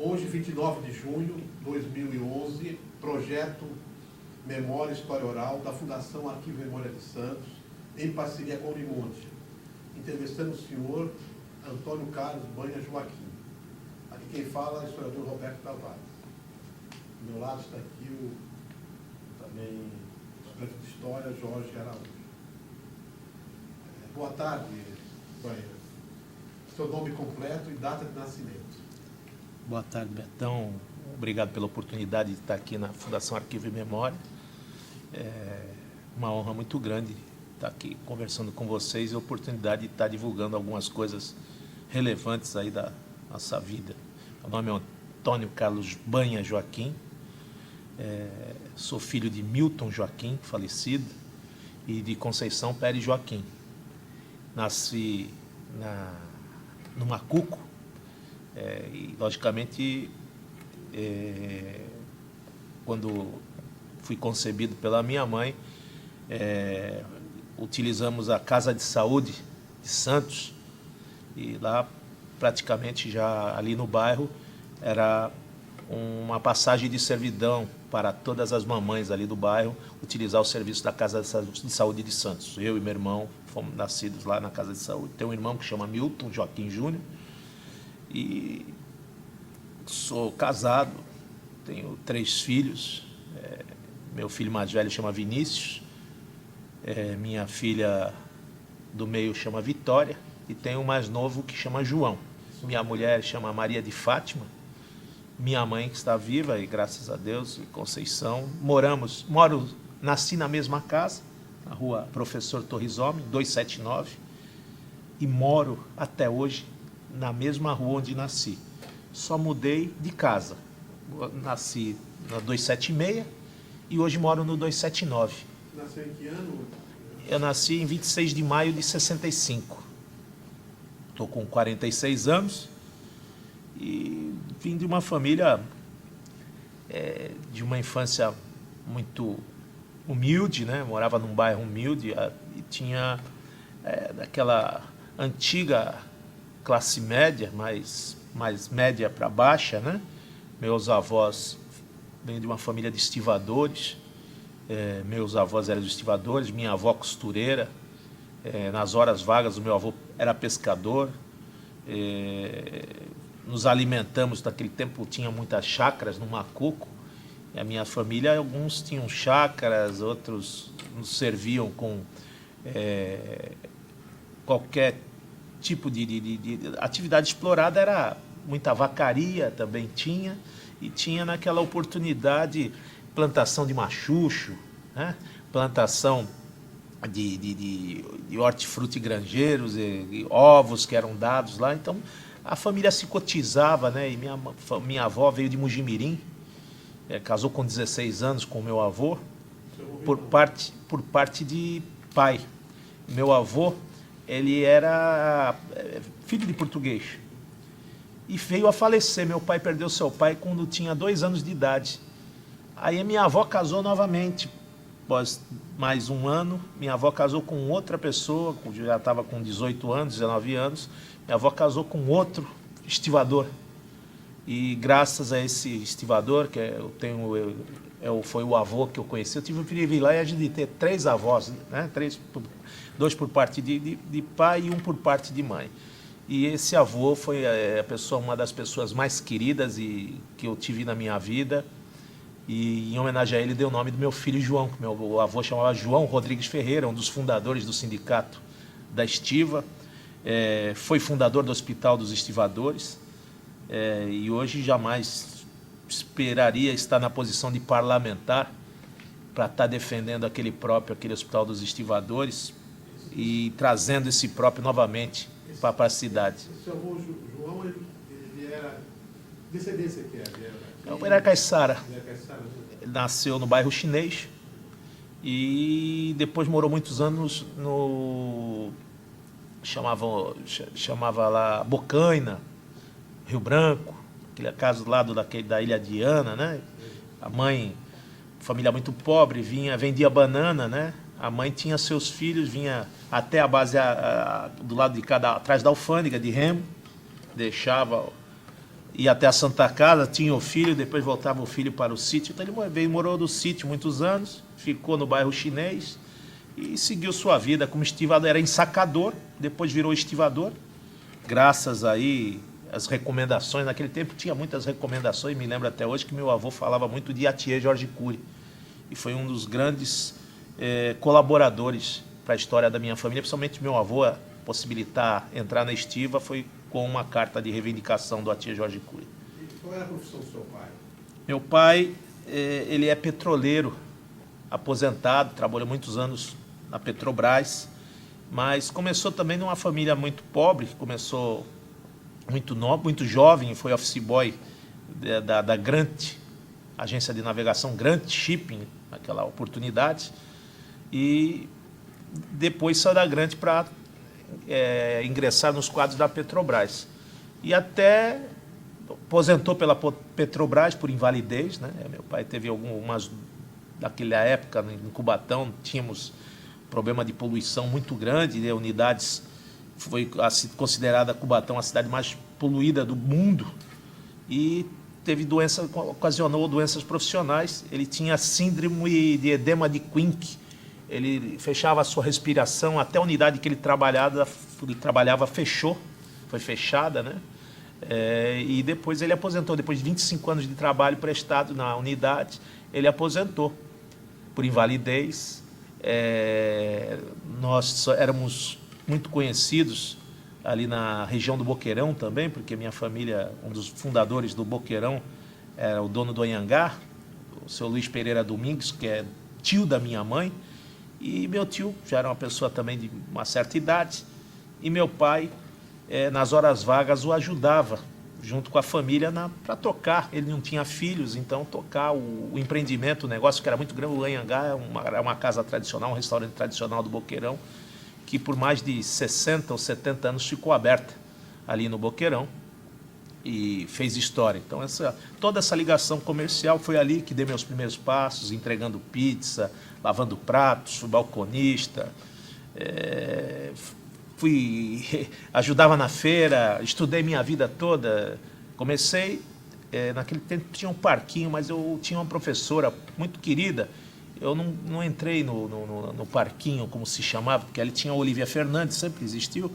Hoje, 29 de junho de 2011, projeto Memória e História Oral da Fundação Arquivo e Memória de Santos, em parceria com o Unimonte, entrevistando o senhor Antônio Carlos Banha Joaquim. Aqui quem fala é o historiador Roberto Tavares. Do meu lado está aqui também o estudante de História, Jorge Araújo. Boa tarde, Banha. Seu nome completo e data de nascimento. Boa tarde, Betão. Obrigado pela oportunidade de estar aqui na Fundação Arquivo e Memória. É uma honra muito grande estar aqui conversando com vocês e a oportunidade de estar divulgando algumas coisas relevantes aí da nossa vida. Meu nome é Antônio Carlos Banha Joaquim. Sou filho de Milton Joaquim, falecido, e de Conceição Pérez Joaquim. Nasci no Macuco. E, logicamente, quando fui concebido pela minha mãe, utilizamos a Casa de Saúde de Santos, e lá, praticamente, já ali no bairro, era uma passagem de servidão para todas as mamães ali do bairro utilizar o serviço da Casa de Saúde de Santos. Eu e meu irmão fomos nascidos lá na Casa de Saúde. Tem um irmão que chama Milton Joaquim Júnior, e sou casado, tenho 3 filhos. Meu filho mais velho chama Vinícius, minha filha do meio chama Vitória, e tenho o mais novo que chama João. Minha mulher chama Maria de Fátima, minha mãe que está viva, e graças a Deus, Conceição. Nasci na mesma casa, na rua Professor Torres Homem, 279, e moro até hoje na mesma rua onde nasci. Só mudei de casa. Nasci na 276 e hoje moro no 279. Nasceu em que ano? Eu nasci em 26 de maio de 65. Estou com 46 anos e vim de uma família de uma infância muito humilde, né? Morava num bairro humilde e tinha daquela antiga classe média, mais média para baixa, né? Meus avós vêm de uma família de estivadores. Meus avós eram estivadores, minha avó costureira. Nas horas vagas, o meu avô era pescador. Nos alimentamos, naquele tempo tinha muitas chácaras no Macuco. E a minha família, alguns tinham chácaras, outros nos serviam com qualquer tipo de atividade explorada. Era muita vacaria, também tinha, e tinha naquela oportunidade plantação de machucho, né? Plantação de hortifruti granjeiros, e ovos que eram dados lá. Então a família se cotizava, né? E minha avó veio de Mugimirim, casou com 16 anos com meu avô, por parte de pai. Meu avô, ele era filho de português e veio a falecer. Meu pai perdeu seu pai quando tinha 2 anos de idade. Aí minha avó casou novamente. Após mais um ano, minha avó casou com outra pessoa, já estava com 18 anos, 19 anos. Minha avó casou com outro estivador. E graças a esse estivador, que foi o avô que eu conheci, eu tive o privilégio de ter 3 avós, né? 2 por parte de pai e 1 por parte de mãe. E esse avô foi uma das pessoas mais queridas que eu tive na minha vida. E em homenagem a ele deu o nome do meu filho João, que meu avô chamava João Rodrigues Ferreira, um dos fundadores do sindicato da Estiva. Foi fundador do Hospital dos Estivadores. E hoje jamais esperaria estar na posição de parlamentar para estar defendendo aquele Hospital dos Estivadores e trazendo esse próprio novamente para a cidade. O seu avô João, ele era descendência que era? Ele era caiçara. Ele nasceu no bairro Chinês e depois morou muitos anos chamava lá Bocaina, Rio Branco, aquele caso lá da Ilha de Ana, né? A mãe, família muito pobre, vendia banana, né? A mãe tinha seus filhos, vinha até a base do lado de cada, atrás da alfândega de Remo, deixava ia até a Santa Casa, tinha o filho, depois voltava o filho para o sítio. Então ele veio, morou no sítio muitos anos, ficou no bairro Chinês e seguiu sua vida como estivador. Era ensacador, depois virou estivador, graças aí às recomendações. Naquele tempo tinha muitas recomendações, me lembro até hoje que meu avô falava muito de Atier Jorge Cury, e foi um dos grandes colaboradores para a história da minha família, principalmente meu avô, possibilitar entrar na estiva foi com uma carta de reivindicação do Atier Jorge Cury. E qual era a profissão do seu pai? Meu pai, ele é petroleiro, aposentado, trabalhou muitos anos na Petrobras, mas começou também numa família muito pobre, começou muito novo, muito jovem, foi office boy da Grant, agência de navegação Grant Shipping, naquela oportunidade, e depois saiu da Grant para ingressar nos quadros da Petrobras. E até aposentou pela Petrobras por invalidez, né? Meu pai teve algumas, naquela época, em Cubatão, tínhamos problema de poluição muito grande, né? Unidades, foi considerada Cubatão a cidade mais poluída do mundo, e teve doença, ocasionou doenças profissionais. Ele tinha síndrome de edema de Quincke, ele fechava a sua respiração, até a unidade que ele trabalhava fechou, foi fechada, né? E depois ele aposentou, depois de 25 anos de trabalho prestado na unidade, ele aposentou por invalidez. Nós éramos muito conhecidos ali na região do Boqueirão também, porque minha família, um dos fundadores do Boqueirão, era o dono do Anhangá, o seu Luiz Pereira Domingues, que é tio da minha mãe, e meu tio já era uma pessoa também de uma certa idade, e meu pai, nas horas vagas, o ajudava, junto com a família, para tocar. Ele não tinha filhos, então tocar o empreendimento, o negócio que era muito grande. O Anhangá é uma casa tradicional, um restaurante tradicional do Boqueirão, que por mais de 60 ou 70 anos ficou aberta ali no Boqueirão e fez história. Então, toda essa ligação comercial foi ali que dei meus primeiros passos, entregando pizza, lavando pratos, fui balconista, ajudava na feira, estudei minha vida toda. Comecei, naquele tempo tinha um parquinho, mas eu tinha uma professora muito querida. Eu não entrei no parquinho, como se chamava, porque ali tinha a Olívia Fernandes, sempre existiu.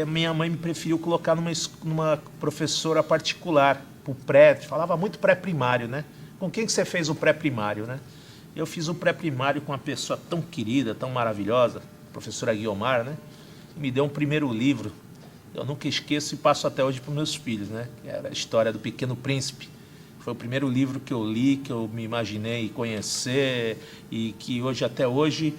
Minha mãe me preferiu colocar numa professora particular, para o pré, falava muito pré-primário, né? Com quem que você fez o pré-primário, né? Eu fiz o pré-primário com uma pessoa tão querida, tão maravilhosa, a professora Guiomar, né? Me deu um primeiro livro, eu nunca esqueço e passo até hoje para os meus filhos, né? Que era a história do Pequeno Príncipe. Foi o primeiro livro que eu li, que eu me imaginei conhecer, e que hoje, até hoje,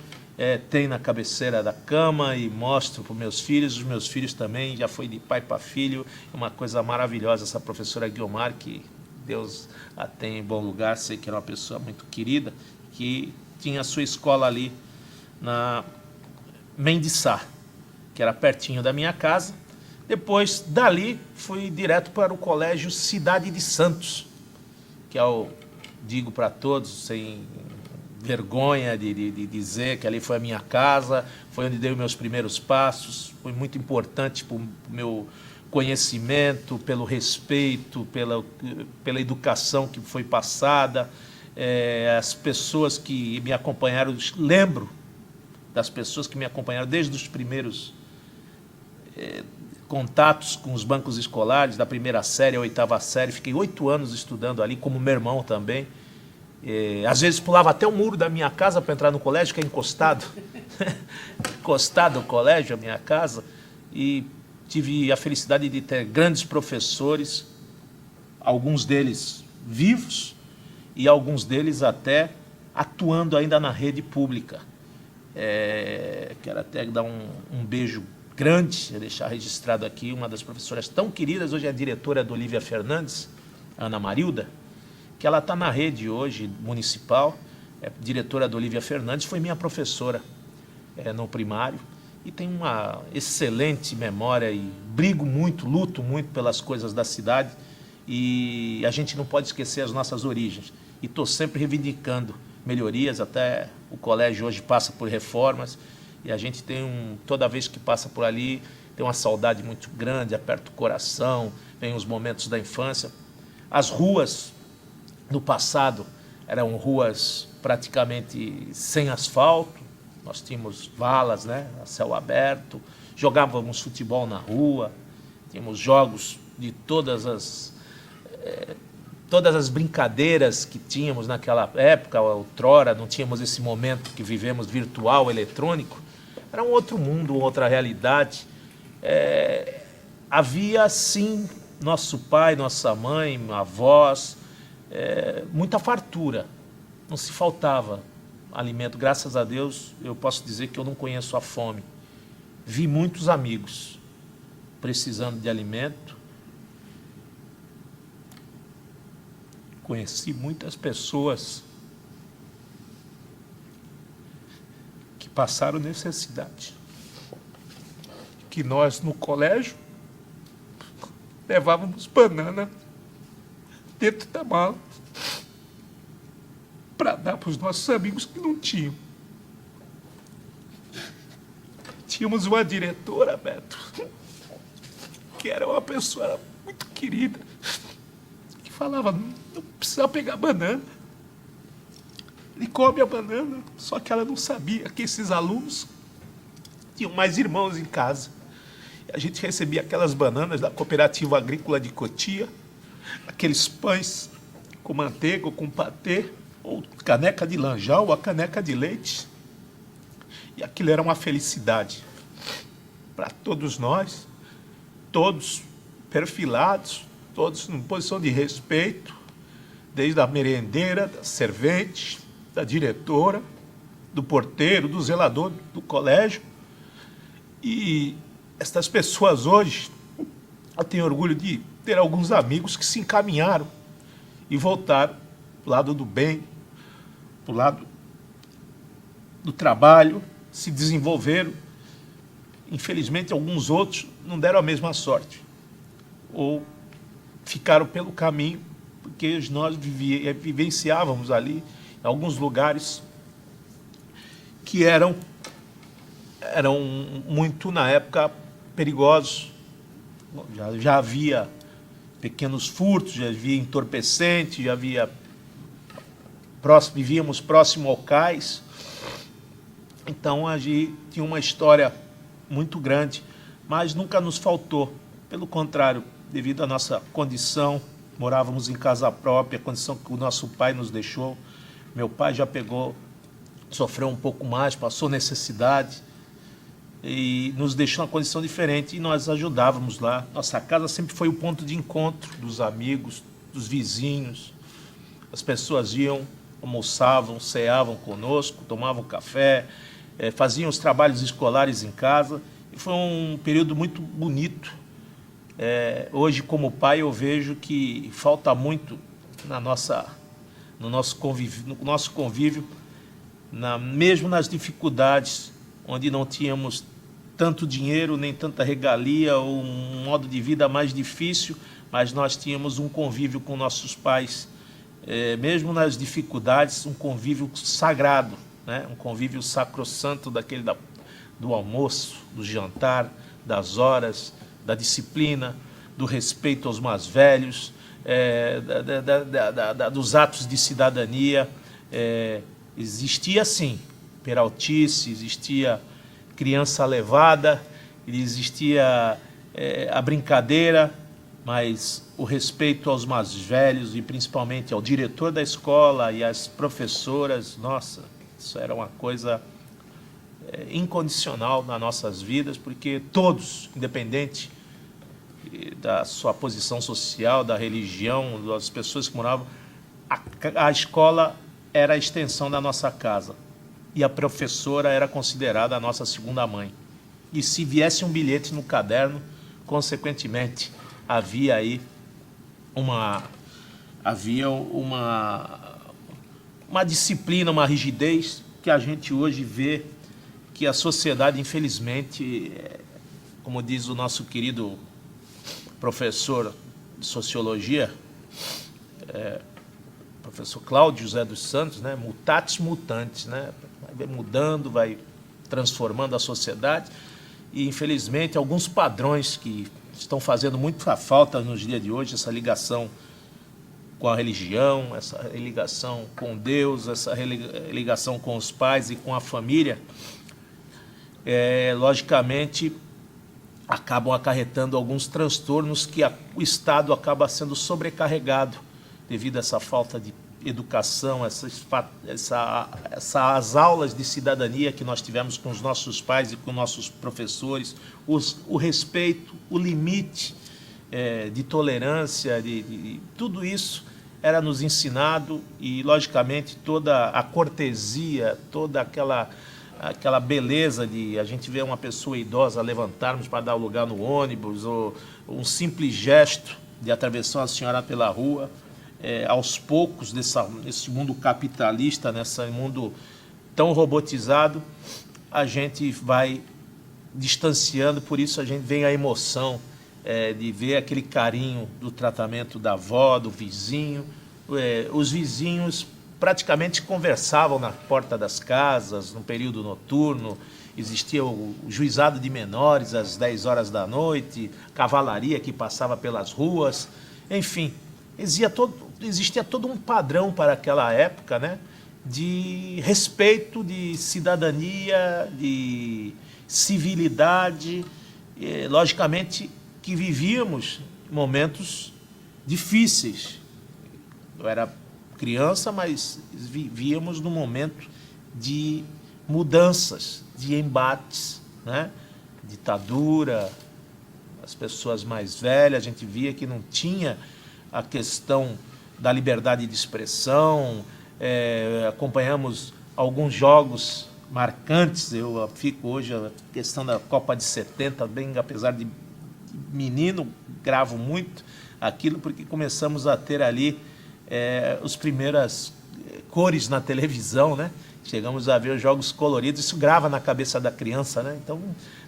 tem na cabeceira da cama e mostro para os meus filhos. Os meus filhos também, já foi de pai para filho. Uma coisa maravilhosa, essa professora Guiomar, que Deus a tem em bom lugar, sei que era uma pessoa muito querida, que tinha a sua escola ali na Mendiçá, que era pertinho da minha casa. Depois, dali, fui direto para o colégio Cidade de Santos, que eu digo para todos, sem vergonha de dizer que ali foi a minha casa, foi onde dei os meus primeiros passos, foi muito importante para o meu conhecimento, pelo respeito, pela educação que foi passada. As pessoas que me acompanharam, lembro das pessoas que me acompanharam desde os primeiros contatos com os bancos escolares, da primeira série à oitava série. Fiquei 8 anos estudando ali, como meu irmão também. Às vezes pulava até o muro da minha casa para entrar no colégio, que é encostado. Encostado o colégio, a minha casa. E tive a felicidade de ter grandes professores, alguns deles vivos e alguns deles até atuando ainda na rede pública. Quero até dar um beijo grande, deixar registrado aqui, uma das professoras tão queridas, hoje é a diretora do Olívia Fernandes, Ana Marilda, que ela está na rede hoje municipal, diretora do Olívia Fernandes, foi minha professora no primário, e tem uma excelente memória, e brigo muito, luto muito pelas coisas da cidade, e a gente não pode esquecer as nossas origens, e estou sempre reivindicando melhorias. Até o colégio hoje passa por reformas, e a gente tem toda vez que passa por ali, tem tem uma saudade muito grande, aperta o coração, vem os momentos da infância. As ruas, no passado, eram ruas praticamente sem asfalto, nós tínhamos valas, né, a céu aberto, jogávamos futebol na rua, tínhamos jogos de todas as brincadeiras que tínhamos naquela época, outrora, não tínhamos esse momento que vivemos virtual, eletrônico, era um outro mundo, outra realidade. Havia, sim, nosso pai, nossa mãe, avós, muita fartura, não se faltava alimento. Graças a Deus, eu posso dizer que eu não conheço a fome. Vi muitos amigos precisando de alimento, conheci muitas pessoas que passaram necessidade, que nós no colégio levávamos banana dentro da mala para dar para os nossos amigos que não tinham. Tínhamos uma diretora, Beto, que era uma pessoa muito querida, que falava, não precisa pegar banana. Ele come a banana, só que ela não sabia que esses alunos tinham mais irmãos em casa. A gente recebia aquelas bananas da Cooperativa Agrícola de Cotia, aqueles pães com manteiga ou com patê, ou caneca de lanjão, ou a caneca de leite. E aquilo era uma felicidade para todos nós, todos perfilados, todos em posição de respeito, desde a merendeira, da servente, da diretora, do porteiro, do zelador do colégio. E estas pessoas hoje, eu tenho orgulho de ter alguns amigos que se encaminharam e voltaram para o lado do bem, para o lado do trabalho, se desenvolveram. Infelizmente, alguns outros não deram a mesma sorte, ou ficaram pelo caminho, porque nós vivenciávamos ali, em alguns lugares que eram muito, na época, perigosos. Já havia pequenos furtos, já havia entorpecente, já havia vivíamos próximo ao cais. Então, a gente tinha uma história muito grande, mas nunca nos faltou. Pelo contrário, devido à nossa condição, morávamos em casa própria, a condição que o nosso pai nos deixou. Meu pai já sofreu um pouco mais, passou necessidade e nos deixou uma condição diferente, e nós ajudávamos lá. Nossa casa sempre foi o ponto de encontro dos amigos, dos vizinhos. As pessoas iam, almoçavam, ceavam conosco, tomavam café, faziam os trabalhos escolares em casa, e foi um período muito bonito. Hoje, como pai, eu vejo que falta muito no nosso convívio, mesmo nas dificuldades, onde não tínhamos tanto dinheiro, nem tanta regalia, ou um modo de vida mais difícil, mas nós tínhamos um convívio com nossos pais, mesmo nas dificuldades, um convívio sagrado, né? Um convívio sacrossanto do almoço, do jantar, das horas, da disciplina, do respeito aos mais velhos, dos atos de cidadania. Existia, sim, peraltice, existia criança levada, existia a brincadeira, mas o respeito aos mais velhos, e principalmente ao diretor da escola e às professoras, nossa, isso era uma coisa incondicional nas nossas vidas, porque todos, independente da sua posição social, da religião, das pessoas que moravam, a escola era a extensão da nossa casa, e a professora era considerada a nossa segunda mãe. E se viesse um bilhete no caderno, consequentemente, havia aí uma disciplina, uma rigidez que a gente hoje vê que a sociedade, infelizmente, como diz o nosso querido professor de sociologia, professor Cláudio José dos Santos, né, mutatis mutandis, né, vai mudando, vai transformando a sociedade, e, infelizmente, alguns padrões que estão fazendo muita falta nos dias de hoje, essa ligação com a religião, essa ligação com Deus, essa ligação com os pais e com a família, logicamente, acabam acarretando alguns transtornos que o Estado acaba sendo sobrecarregado devido a essa falta de educação, essas aulas de cidadania que nós tivemos com os nossos pais e com nossos professores, o respeito, o limite de tolerância, tudo isso era nos ensinado e, logicamente, toda a cortesia, toda aquela beleza de a gente ver uma pessoa idosa levantarmos para dar o lugar no ônibus, ou um simples gesto de atravessar uma senhora pela rua, aos poucos, nesse mundo capitalista, nesse mundo tão robotizado, a gente vai distanciando, por isso a gente vem a emoção de ver aquele carinho do tratamento da avó, do vizinho. Os vizinhos praticamente conversavam na porta das casas, no período noturno, existia o juizado de menores às 10 horas da noite, cavalaria que passava pelas ruas, enfim, existia todo um padrão para aquela época, né, de respeito, de cidadania, de civilidade, logicamente que vivíamos momentos difíceis. Eu era criança, mas vivíamos num momento de mudanças, de embates, né? Ditadura, as pessoas mais velhas, a gente via que não tinha a questão da liberdade de expressão, acompanhamos alguns jogos marcantes, eu fico hoje a questão da Copa de 70, bem, apesar de menino, gravo muito aquilo, porque começamos a ter ali as primeiras cores na televisão, né? Chegamos a ver os jogos coloridos, isso grava na cabeça da criança, né? Então,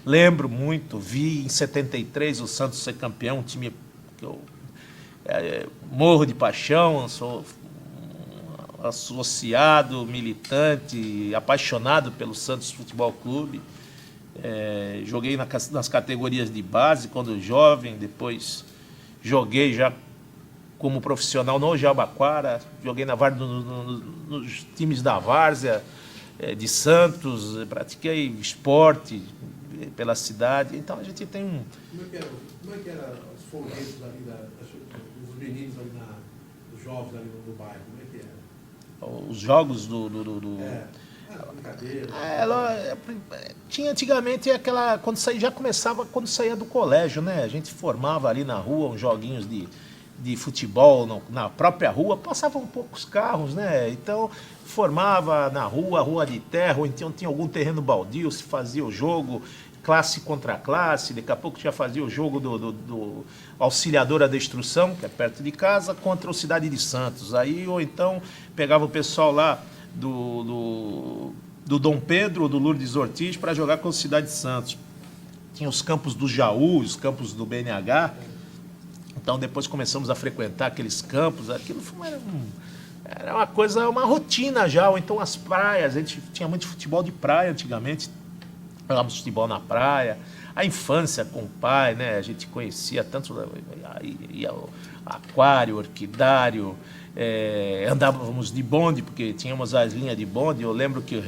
lembro muito, vi em 73 o Santos ser campeão, um time que eu morro de paixão, sou associado, militante, apaixonado pelo Santos Futebol Clube. Joguei nas categorias de base quando jovem, depois joguei já como profissional no Jabaquara, joguei nos times da Várzea, de Santos, pratiquei esporte pela cidade, então a gente tem um... Como é que era os folguedos ali, os meninos ali, os jovens ali no bairro, como é que era? Os jogos brincadeira. Tinha antigamente aquela, já começava quando saía do colégio, né? A gente formava ali na rua uns joguinhos de futebol na própria rua, passavam poucos carros, né? Então formava na rua de terra, ou então tinha algum terreno baldio, se fazia o jogo, classe contra classe, daqui a pouco já fazia o jogo do Auxiliador à Destruição, que é perto de casa, contra o Cidade de Santos. Aí, ou então pegava o pessoal lá do Dom Pedro ou do Lourdes Ortiz para jogar com a Cidade de Santos. Tinha os campos do Jaú, os campos do BNH. Então depois começamos a frequentar aqueles campos. Aquilo era uma coisa, uma rotina já. Ou então as praias, a gente tinha muito futebol de praia antigamente. Jogávamos futebol na praia. A infância com o pai, né? A gente conhecia tanto, ia ao aquário, orquidário, andávamos de bonde, porque tínhamos as linhas de bonde. Eu lembro que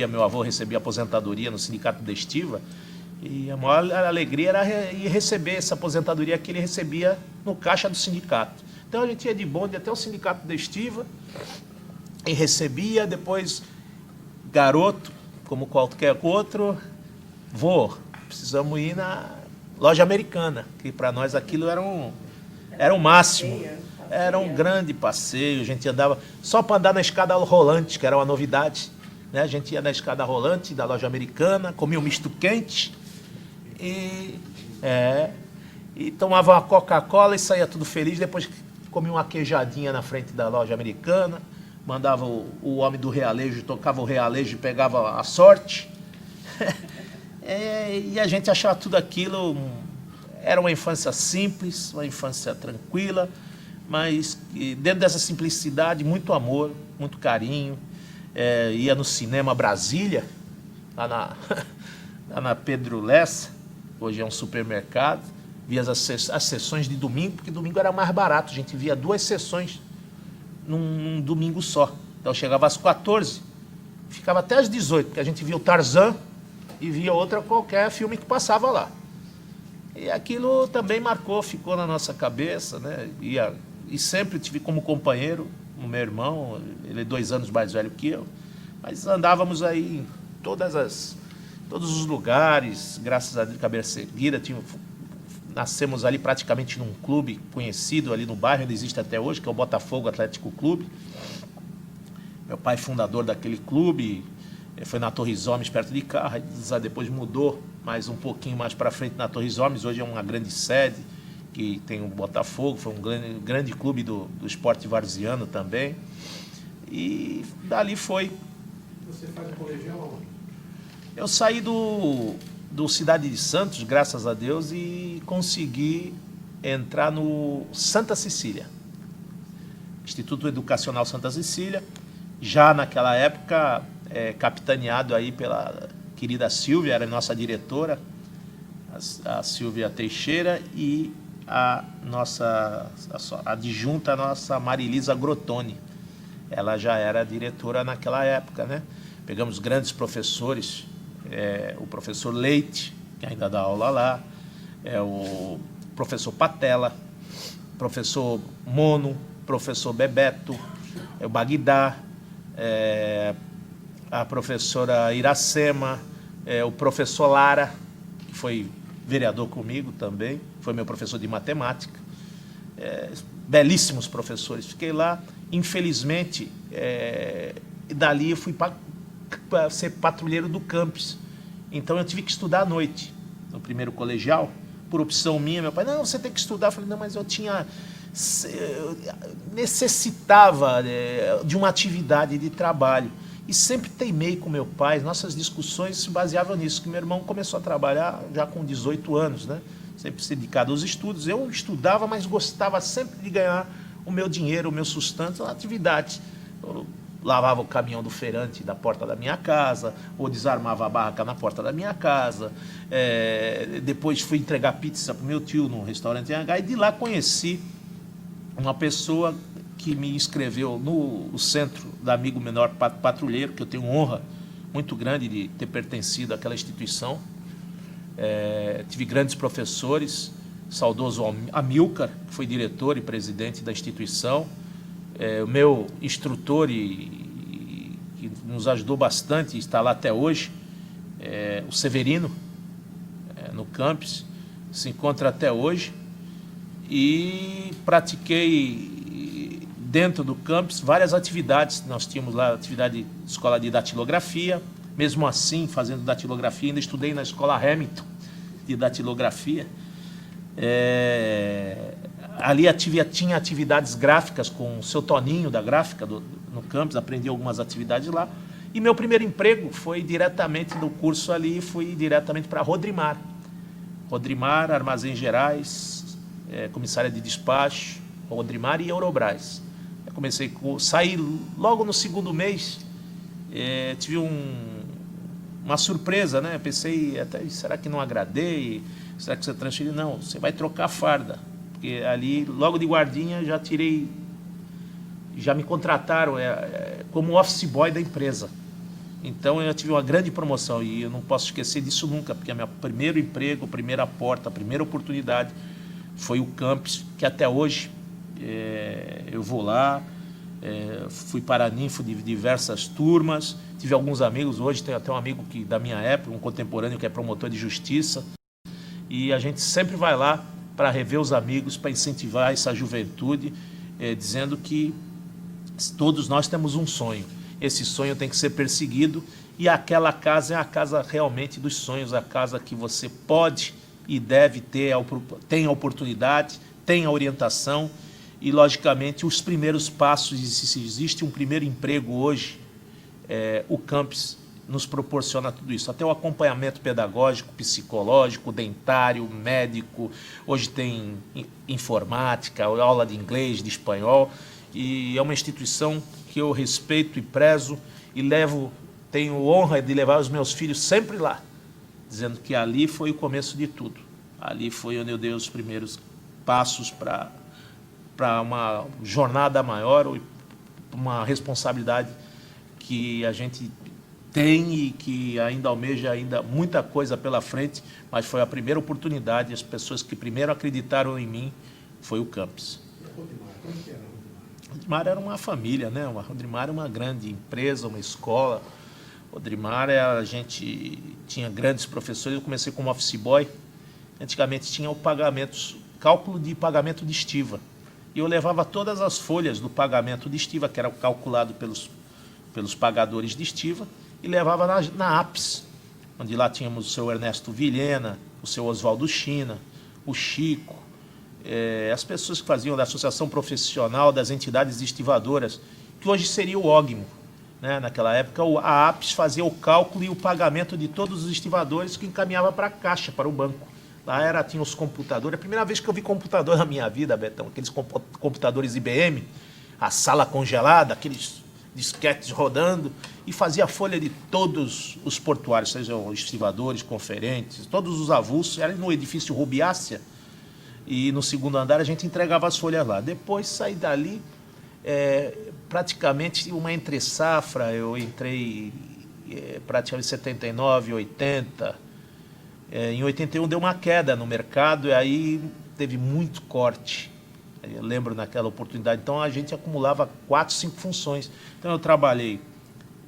meu avô recebia aposentadoria no Sindicato da Estiva, e a maior alegria era ir receber essa aposentadoria que ele recebia no caixa do sindicato. Então a gente ia de bonde até o Sindicato da Estiva e recebia, depois, garoto, como qualquer outro, precisamos ir na loja americana, que para nós aquilo era o máximo. Era um grande passeio, a gente andava só para andar na escada rolante, que era uma novidade, né? A gente ia na escada rolante da loja americana, comia um misto quente e tomava uma Coca-Cola e saía tudo feliz. Depois comia uma queijadinha na frente da loja americana, mandava o homem do realejo, tocava o realejo e pegava a sorte. E a gente achava tudo aquilo, era uma infância simples, uma infância tranquila, mas dentro dessa simplicidade, muito amor, muito carinho. Ia no cinema Brasília, lá na Pedro Lessa, hoje é um supermercado, via as sessões de domingo, porque domingo era mais barato, a gente via 2 sessões num domingo só. Então chegava às 14, ficava até às 18, porque a gente via o Tarzan e via qualquer filme que passava lá. E aquilo também marcou, ficou na nossa cabeça, né? E sempre tive como companheiro o meu irmão, ele é 2 anos mais velho que eu, mas andávamos aí em todos os lugares, graças a Deus, cabeça erguida. Nascemos ali praticamente num clube conhecido ali no bairro, ele existe até hoje, que é o Botafogo Atlético Clube. Meu pai é fundador daquele clube, foi na Torres Homens, perto de Carra, depois mudou mais um pouquinho mais para frente na Torres Homens, hoje é uma grande sede, que tem o Botafogo, foi um grande clube do esporte varziano também. E dali foi. Você faz o colegial aonde? Eu saí do Cidade de Santos, graças a Deus, e consegui entrar no Santa Cecília, Instituto Educacional Santa Cecília, já naquela época capitaneado aí pela querida Silvia, era nossa diretora, a Silvia Teixeira, e a nossa adjunta, a nossa Marilisa Grotoni. Ela já era diretora naquela época, né? Pegamos grandes professores, o professor Leite, que ainda dá aula lá, o professor Patela, professor Mono, professor Bebeto, o Bagdá, a professora Iracema, o professor Lara, que foi vereador comigo também, foi meu professor de matemática. Belíssimos professores. Fiquei lá, infelizmente, dali eu fui para ser patrulheiro do campus. Então eu tive que estudar à noite, no primeiro colegial, por opção minha. Meu pai, não, você tem que estudar. Eu falei, não, mas eu necessitava de uma atividade de trabalho. E sempre teimei com meu pai, nossas discussões se baseavam nisso, que meu irmão começou a trabalhar já com 18 anos, né? Sempre se dedicado aos estudos. Eu estudava, mas gostava sempre de ganhar o meu dinheiro, o meu sustento na atividade. Eu lavava o caminhão do feirante da porta da minha casa, ou desarmava a barraca na porta da minha casa. Depois fui entregar pizza para o meu tio num restaurante em H, e de lá conheci uma pessoa que me inscreveu no Centro da Amigo Menor Patrulheiro, que eu tenho honra muito grande de ter pertencido àquela instituição. Tive grandes professores, saudoso Amilcar, que foi diretor e presidente da instituição, o meu instrutor que nos ajudou bastante, está lá até hoje, o Severino, no campus, se encontra até hoje, e pratiquei dentro do campus várias atividades. Nós tínhamos lá atividade de escola de datilografia, mesmo assim, fazendo datilografia, ainda estudei na escola Hamilton de datilografia. Ali tinha atividades gráficas com o seu Toninho da gráfica no campus, aprendi algumas atividades lá. E meu primeiro emprego foi diretamente do curso ali, fui diretamente para Rodrimar. Rodrimar, Armazéns Gerais, comissária de despacho, Rodrimar e Eurobras. Saí logo no segundo mês, tive uma surpresa, né? Pensei, até, será que não agradei? Será que você transferiu? Não, você vai trocar a farda. Porque ali, logo de guardinha, já me contrataram como office boy da empresa. Então eu tive uma grande promoção e eu não posso esquecer disso nunca, porque meu primeiro emprego, primeira porta, a primeira oportunidade foi o campus, que até hoje eu vou lá, fui paraninfo de diversas turmas, tive alguns amigos, hoje tem até um amigo da minha época, um contemporâneo que é promotor de justiça, e a gente sempre vai lá para rever os amigos, para incentivar essa juventude, dizendo que todos nós temos um sonho. Esse sonho tem que ser perseguido, e aquela casa é a casa realmente dos sonhos, a casa que você pode e deve ter, tem a oportunidade, tem a orientação e, logicamente, os primeiros passos. E se existe um primeiro emprego hoje, o campus nos proporciona tudo isso, até o acompanhamento pedagógico, psicológico, dentário, médico. Hoje tem informática, aula de inglês, de espanhol, e é uma instituição que eu respeito e prezo e tenho honra de levar os meus filhos sempre lá. dizendo que ali foi o começo de tudo. Ali foi onde eu dei os primeiros passos para uma jornada maior, uma responsabilidade que a gente tem e que ainda almeja muita coisa pela frente, mas foi a primeira oportunidade, as pessoas que primeiro acreditaram em mim foi o Campos. E a Rodrimar, como que era a Rodrimar? Rodrimar era uma família, né? Rodrimar era uma grande empresa, uma escola. Rodrimar, a gente tinha grandes professores, eu comecei como office boy, antigamente tinha cálculo de pagamento de estiva, e eu levava todas as folhas do pagamento de estiva, que era calculado pelos pagadores de estiva, e levava na APS, onde lá tínhamos o seu Ernesto Vilhena, o seu Oswaldo China, o Chico, as pessoas que faziam da Associação Profissional das Entidades Estivadoras, que hoje seria o OGMO. Né? Naquela época, a APS fazia o cálculo e o pagamento de todos os estivadores que encaminhava para a Caixa, para o banco. Lá tinha os computadores. A primeira vez que eu vi computador na minha vida, Betão, aqueles computadores IBM, a sala congelada, aqueles disquetes rodando, e fazia a folha de todos os portuários, sejam estivadores, conferentes, todos os avulsos. Era no edifício Rubiácea, e no segundo andar a gente entregava as folhas lá. Depois saí dali, praticamente uma entre-safra, eu entrei praticamente em 79, 80. Em 81 deu uma queda no mercado e aí teve muito corte. Eu lembro naquela oportunidade. Então a gente acumulava 4, 5 funções. Então eu trabalhei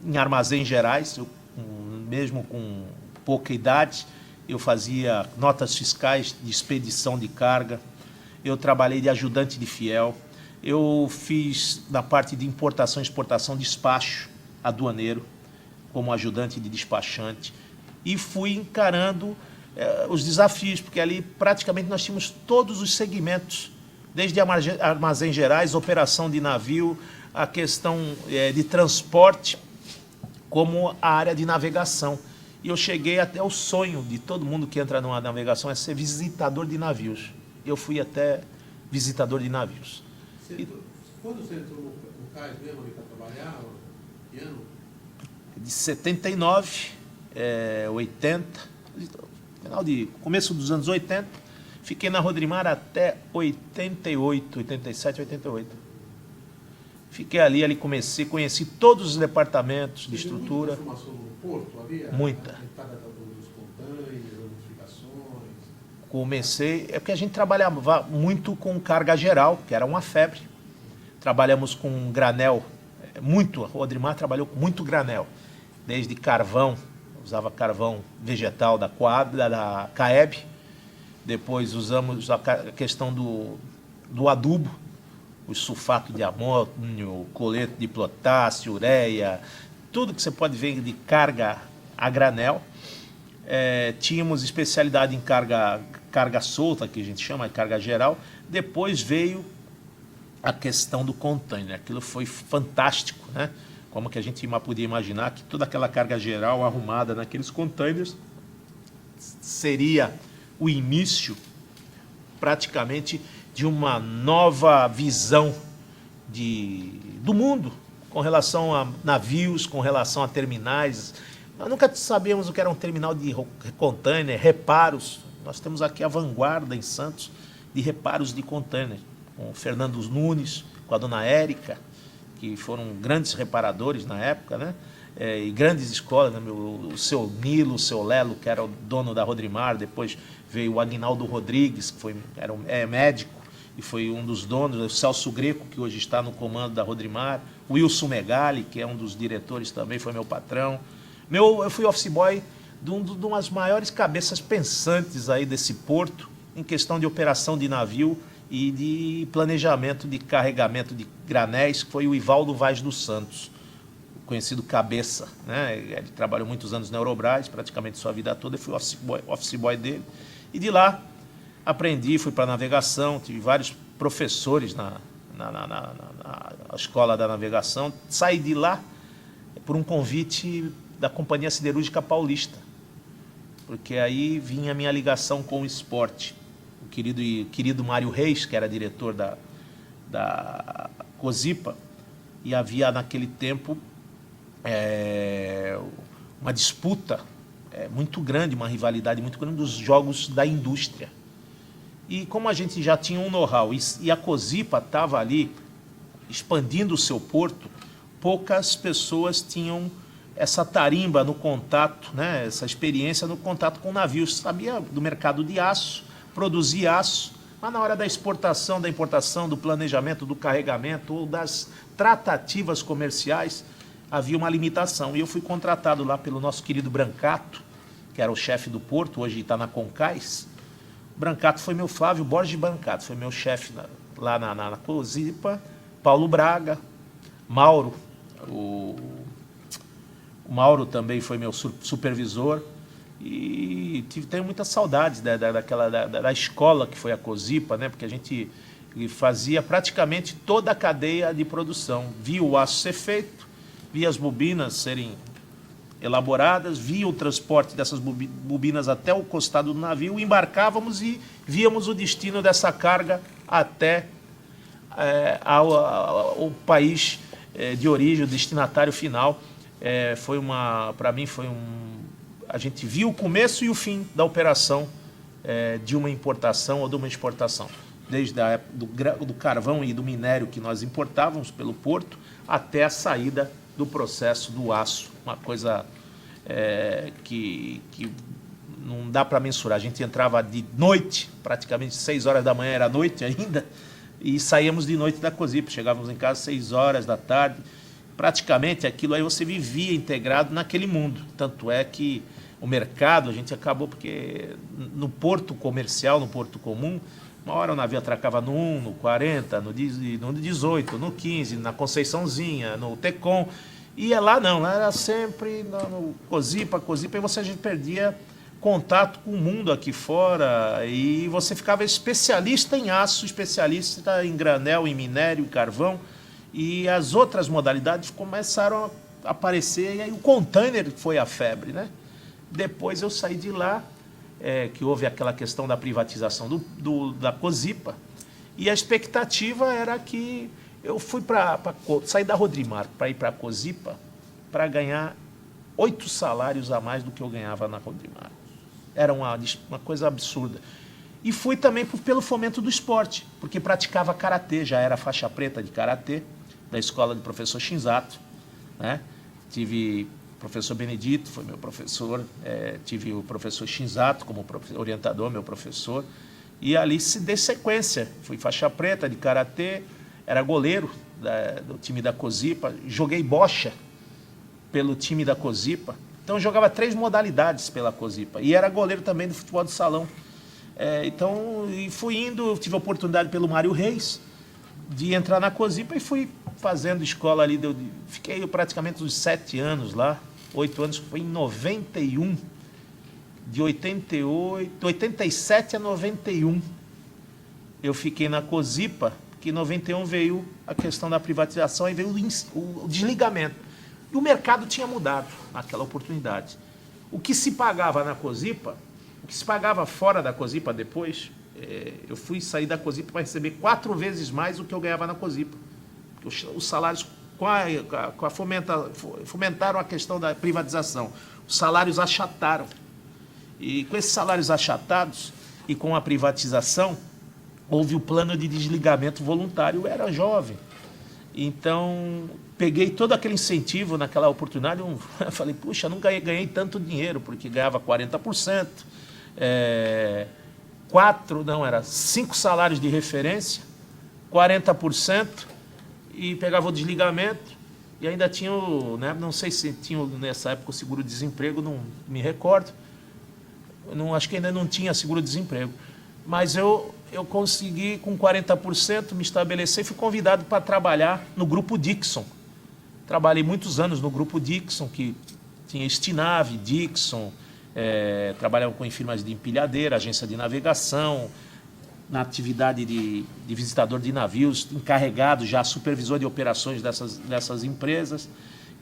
em armazéns gerais, mesmo com pouca idade, eu fazia notas fiscais de expedição de carga, eu trabalhei de ajudante de fiel, eu fiz na parte de importação e exportação despacho aduaneiro, como ajudante de despachante, e fui encarando os desafios, porque ali praticamente nós tínhamos todos os segmentos, desde armazéns gerais, operação de navio, a questão de transporte, como a área de navegação. E eu cheguei até o sonho de todo mundo que entra numa navegação é ser visitador de navios. Eu fui até visitador de navios. Quando você entrou no cais mesmo para trabalhar? Que ano? De 79, 80, começo dos anos 80, fiquei na Rodrimar até 88, 87, 88. Fiquei ali comecei, conheci todos os departamentos de estrutura. Muita transformação no porto ali? Muita. Dos contêineres, as modificações. Comecei, porque a gente trabalhava muito com carga geral, que era uma febre. Trabalhamos com granel, a Rodrimar trabalhou com muito granel, desde carvão, usava carvão vegetal da CAEB, depois usamos a questão do adubo, o sulfato de amônio, cloreto de potássio, ureia, tudo que você pode ver de carga a granel. Tínhamos especialidade em carga solta, que a gente chama de carga geral. Depois veio a questão do container. Aquilo foi fantástico, né? Como que a gente podia imaginar que toda aquela carga geral arrumada naqueles containers seria o início praticamente de uma nova visão do mundo com relação a navios, com relação a terminais. Nós nunca sabíamos o que era um terminal de container, reparos. Nós temos aqui a vanguarda em Santos de reparos de container, com o Fernando Nunes, com a dona Érica, que foram grandes reparadores na época, né? E grandes escolas, né? O seu Nilo, o seu Lelo, que era o dono da Rodrimar, depois veio o Aguinaldo Rodrigues, que era médico, e foi um dos donos, o Celso Greco, que hoje está no comando da Rodrimar, o Wilson Megali, que é um dos diretores também, foi meu patrão. Eu fui office boy de umas maiores cabeças pensantes aí desse porto, em questão de operação de navio e de planejamento de carregamento de granéis, que foi o Ivaldo Vaz dos Santos, conhecido Cabeça, né? Ele trabalhou muitos anos na Eurobras, praticamente sua vida toda, eu fui office boy dele, e de lá aprendi, fui para a navegação, tive vários professores na escola da navegação. Saí de lá por um convite da Companhia Siderúrgica Paulista, porque aí vinha a minha ligação com o esporte. O querido Mário Reis, que era diretor da COSIPA, e havia naquele tempo uma disputa muito grande, uma rivalidade muito grande dos jogos da indústria. E como a gente já tinha um know-how e a Cozipa estava ali expandindo o seu porto, poucas pessoas tinham essa tarimba no contato, né, essa experiência no contato com navios. Sabia do mercado de aço, produzia aço, mas na hora da exportação, da importação, do planejamento, do carregamento ou das tratativas comerciais, havia uma limitação. E eu fui contratado lá pelo nosso querido Brancato, que era o chefe do porto, hoje está na Concais. Brancato foi meu, Flávio Borges Brancato, foi meu chefe lá na Cozipa. Paulo Braga, Mauro, o Mauro também foi meu supervisor. E tenho muitas saudades da escola que foi a Cozipa, né? Porque a gente fazia praticamente toda a cadeia de produção. Via o aço ser feito, via as bobinas serem elaboradas, via o transporte dessas bobinas até o costado do navio, embarcávamos e víamos o destino dessa carga até ao país de origem, o destinatário final. Para mim foi a gente viu o começo e o fim da operação de uma importação ou de uma exportação, desde a época do carvão e do minério que nós importávamos pelo porto até a saída do processo do aço, uma coisa que não dá para mensurar. A gente entrava de noite, praticamente 6 horas da manhã era noite ainda, e saíamos de noite da Cozipa, chegávamos em casa às 6 horas da tarde, praticamente aquilo aí você vivia integrado naquele mundo. Tanto é que o mercado, a gente acabou, porque no porto comercial, no porto comum, uma hora o navio atracava no 1, no 40, no 18, no 15, na Conceiçãozinha, no Tecom, e lá não, lá era sempre no Cozipa, e você a gente perdia contato com o mundo aqui fora, e você ficava especialista em aço, especialista em granel, em minério, em carvão, e as outras modalidades começaram a aparecer, e aí o container foi a febre, né? Depois eu saí de lá, que houve aquela questão da privatização da Cozipa, e a expectativa era que eu fui sair da Rodrimar para ir para a Cozipa para ganhar 8 salários a mais do que eu ganhava na Rodrimar. Era uma coisa absurda. E fui também pelo fomento do esporte, porque praticava karatê, já era faixa preta de karatê, da escola do professor Shinzato, né? Tive o professor Benedito, foi meu professor, tive o professor Shinzato como orientador, meu professor, e ali se dei sequência. Fui faixa preta de karatê, era goleiro do time da Cozipa, joguei bocha pelo time da Cozipa, então eu jogava 3 modalidades pela Cozipa, e era goleiro também do futebol de salão. Então, e fui indo, tive a oportunidade pelo Mário Reis de entrar na Cozipa e fui fazendo escola ali, fiquei praticamente uns 7 anos lá, 8 anos, foi em 91, de 87 a 91, eu fiquei na Cozipa, que em 91 veio a questão da privatização e veio o desligamento. E o mercado tinha mudado naquela oportunidade. O que se pagava na Cozipa, o que se pagava fora da Cozipa depois, eu fui sair da Cozipa para receber 4 vezes mais do que eu ganhava na Cozipa. Os salários fomentaram a questão da privatização. Os salários achataram. E com esses salários achatados e com a privatização, houve o plano de desligamento voluntário. Eu era jovem. Então, peguei todo aquele incentivo naquela oportunidade. Eu falei, puxa, nunca ganhei tanto dinheiro, porque ganhava 40%. 5 salários de referência, 40%, e pegava o desligamento, e ainda tinha, né, não sei se tinha nessa época o seguro-desemprego, não me recordo, acho que ainda não tinha seguro-desemprego, mas eu consegui, com 40%, me estabelecer e fui convidado para trabalhar no Grupo Dixon. Trabalhei muitos anos no Grupo Dixon, que tinha Stinave, Dixon, trabalhava com firmas de empilhadeira, agência de navegação, na atividade de visitador de navios, encarregado já, supervisor de operações dessas empresas.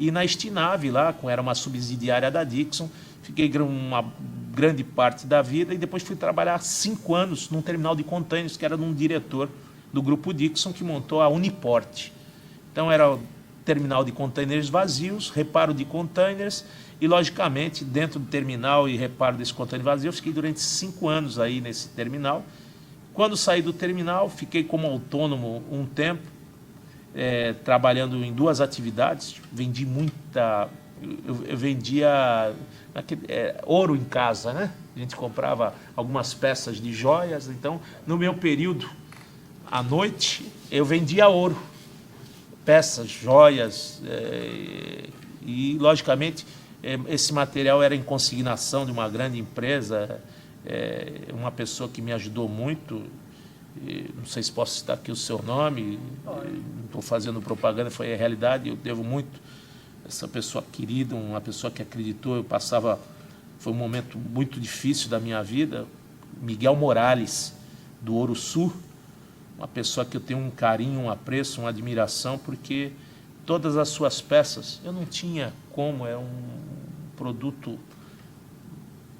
E na Stinave, lá, era uma subsidiária da Dixon, fiquei uma grande parte da vida e depois fui trabalhar 5 anos num terminal de contêineres, que era de um diretor do Grupo Dixon, que montou a Uniport. Então, era terminal de containers vazios, reparo de containers e, logicamente, dentro do terminal e reparo desse container vazio, eu fiquei durante 5 anos aí nesse terminal. Quando saí do terminal, fiquei como autônomo um tempo, trabalhando em 2 atividades. Vendi muita... Eu vendia ouro em casa, né? A gente comprava algumas peças de joias. Então, no meu período, à noite, eu vendia ouro, peças, joias, e, logicamente, esse material era em consignação de uma grande empresa, uma pessoa que me ajudou muito, não sei se posso citar aqui o seu nome, não estou fazendo propaganda, foi a realidade, eu devo muito a essa pessoa querida, uma pessoa que acreditou. Foi um momento muito difícil da minha vida, Miguel Morales, do Ouro Sul, uma pessoa que eu tenho um carinho, um apreço, uma admiração, porque todas as suas peças, eu não tinha como, é um produto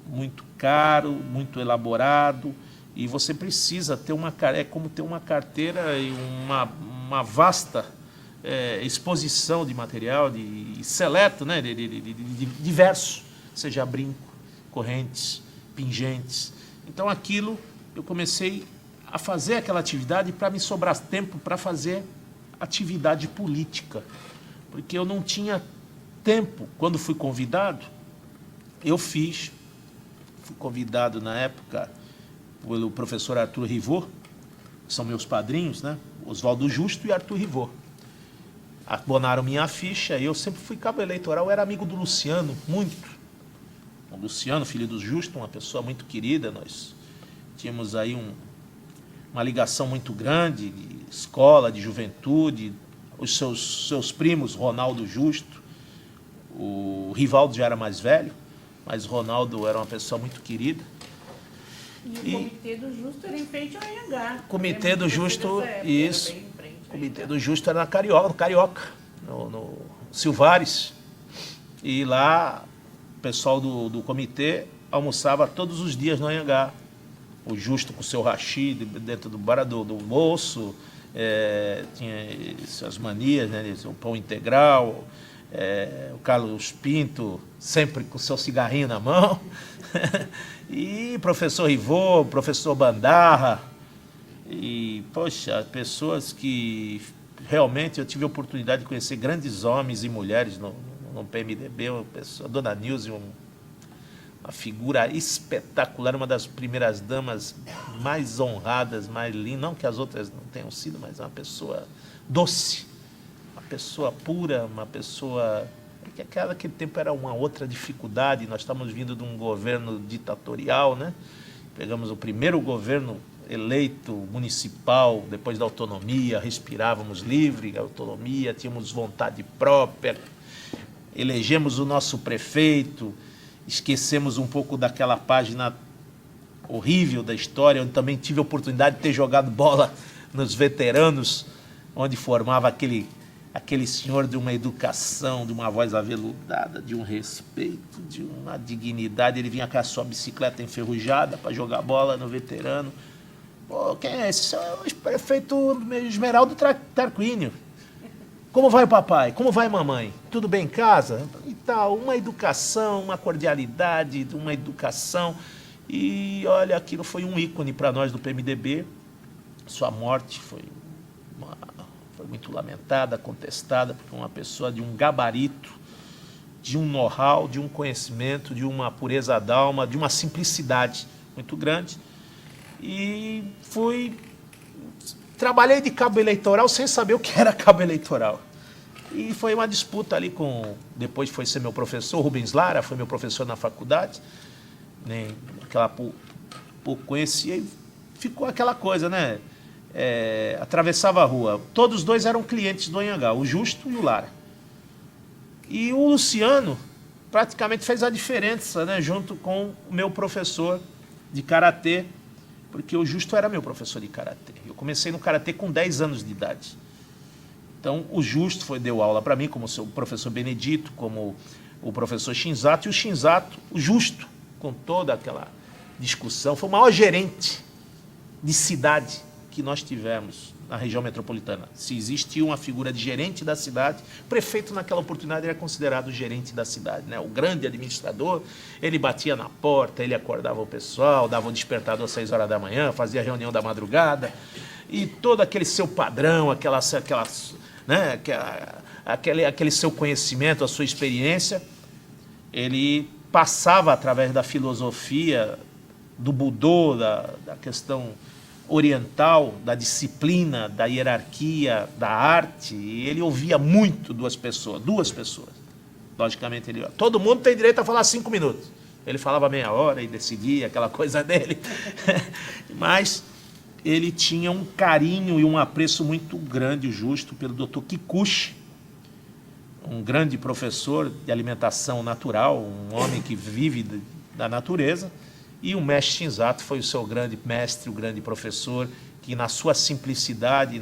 muito caro, muito elaborado, e você precisa ter é como ter uma carteira e uma vasta exposição de material, seleto, né, de diverso, seja brinco, correntes, pingentes. Então aquilo, eu comecei a fazer aquela atividade para me sobrar tempo para fazer atividade política, porque eu não tinha tempo. Quando fui convidado, fui convidado na época pelo professor Arthur Rivot, que são meus padrinhos, né? Oswaldo Justo e Arthur Rivot. Abonaram minha ficha, e eu sempre fui cabo eleitoral, eu era amigo do Luciano, muito. O Luciano, filho do Justo, uma pessoa muito querida, nós tínhamos aí uma ligação muito grande, de escola, de juventude, os seus primos, Ronaldo Justo, o Rivaldo já era mais velho, mas Ronaldo era uma pessoa muito querida. E o Comitê do Justo era em frente ao RH. Comitê do Justo, isso. O Comitê do Justo era no Carioca, no Silvares. E lá, o pessoal do comitê almoçava todos os dias no RH. O Justo com o seu hashi dentro do bolso, tinha suas manias, né, o pão integral, o Carlos Pinto sempre com o seu cigarrinho na mão, e professor Rivot, professor Bandarra, e, poxa, pessoas que realmente eu tive a oportunidade de conhecer grandes homens e mulheres no PMDB, a dona Nilce, uma figura espetacular, uma das primeiras damas mais honradas, mais lindas, não que as outras não tenham sido, mas uma pessoa doce, uma pessoa pura, uma pessoa que naquele tempo era uma outra dificuldade. Nós estamos vindo de um governo ditatorial, né? Pegamos o primeiro governo eleito municipal, depois da autonomia, respirávamos livre, autonomia, tínhamos vontade própria, elegemos o nosso prefeito, esquecemos um pouco daquela página horrível da história, onde também tive a oportunidade de ter jogado bola nos veteranos, onde formava aquele senhor de uma educação, de uma voz aveludada, de um respeito, de uma dignidade. Ele vinha com a sua bicicleta enferrujada para jogar bola no veterano. Pô, quem é esse? É o prefeito Esmeraldo Tarquínio. Como vai o papai? Como vai a mamãe? Tudo bem em casa? E tal, uma educação, uma cordialidade, uma educação. E olha, aquilo foi um ícone para nós do PMDB. Sua morte foi muito lamentada, contestada, porque uma pessoa de um gabarito, de um know-how, de um conhecimento, de uma pureza d'alma, de uma simplicidade muito grande. E trabalhei de cabo eleitoral sem saber o que era cabo eleitoral. E foi uma disputa ali depois foi ser meu professor, Rubens Lara, foi meu professor na faculdade, né, pouco conhecia, e ficou aquela coisa, né? Atravessava a rua. Todos os dois eram clientes do ANH, o Justo e o Lara. E o Luciano praticamente fez a diferença, né, junto com o meu professor de karatê, porque o Justo era meu professor de karatê. Eu comecei no karatê com 10 anos de idade. Então, o Justo deu aula para mim, como o professor Benedito, como o professor Shinzato, e o Shinzato, o Justo, com toda aquela discussão, foi o maior gerente de cidade que nós tivemos na região metropolitana. Se existia uma figura de gerente da cidade, o prefeito naquela oportunidade era considerado o gerente da cidade, né? O grande administrador, ele batia na porta, ele acordava o pessoal, dava um despertador às 6 horas da manhã, fazia reunião da madrugada, e todo aquele seu padrão, né? aquele seu conhecimento, a sua experiência, ele passava através da filosofia, do Budô, da questão oriental, da disciplina, da hierarquia, da arte, e ele ouvia muito duas pessoas. Logicamente, todo mundo tem direito a falar 5 minutos. Ele falava meia hora e decidia, aquela coisa dele. Mas ele tinha um carinho e um apreço muito grande e justo pelo Dr. Kikuchi, um grande professor de alimentação natural, um homem que vive da natureza, e o mestre Shinzato foi o seu grande mestre, o grande professor, que na sua simplicidade,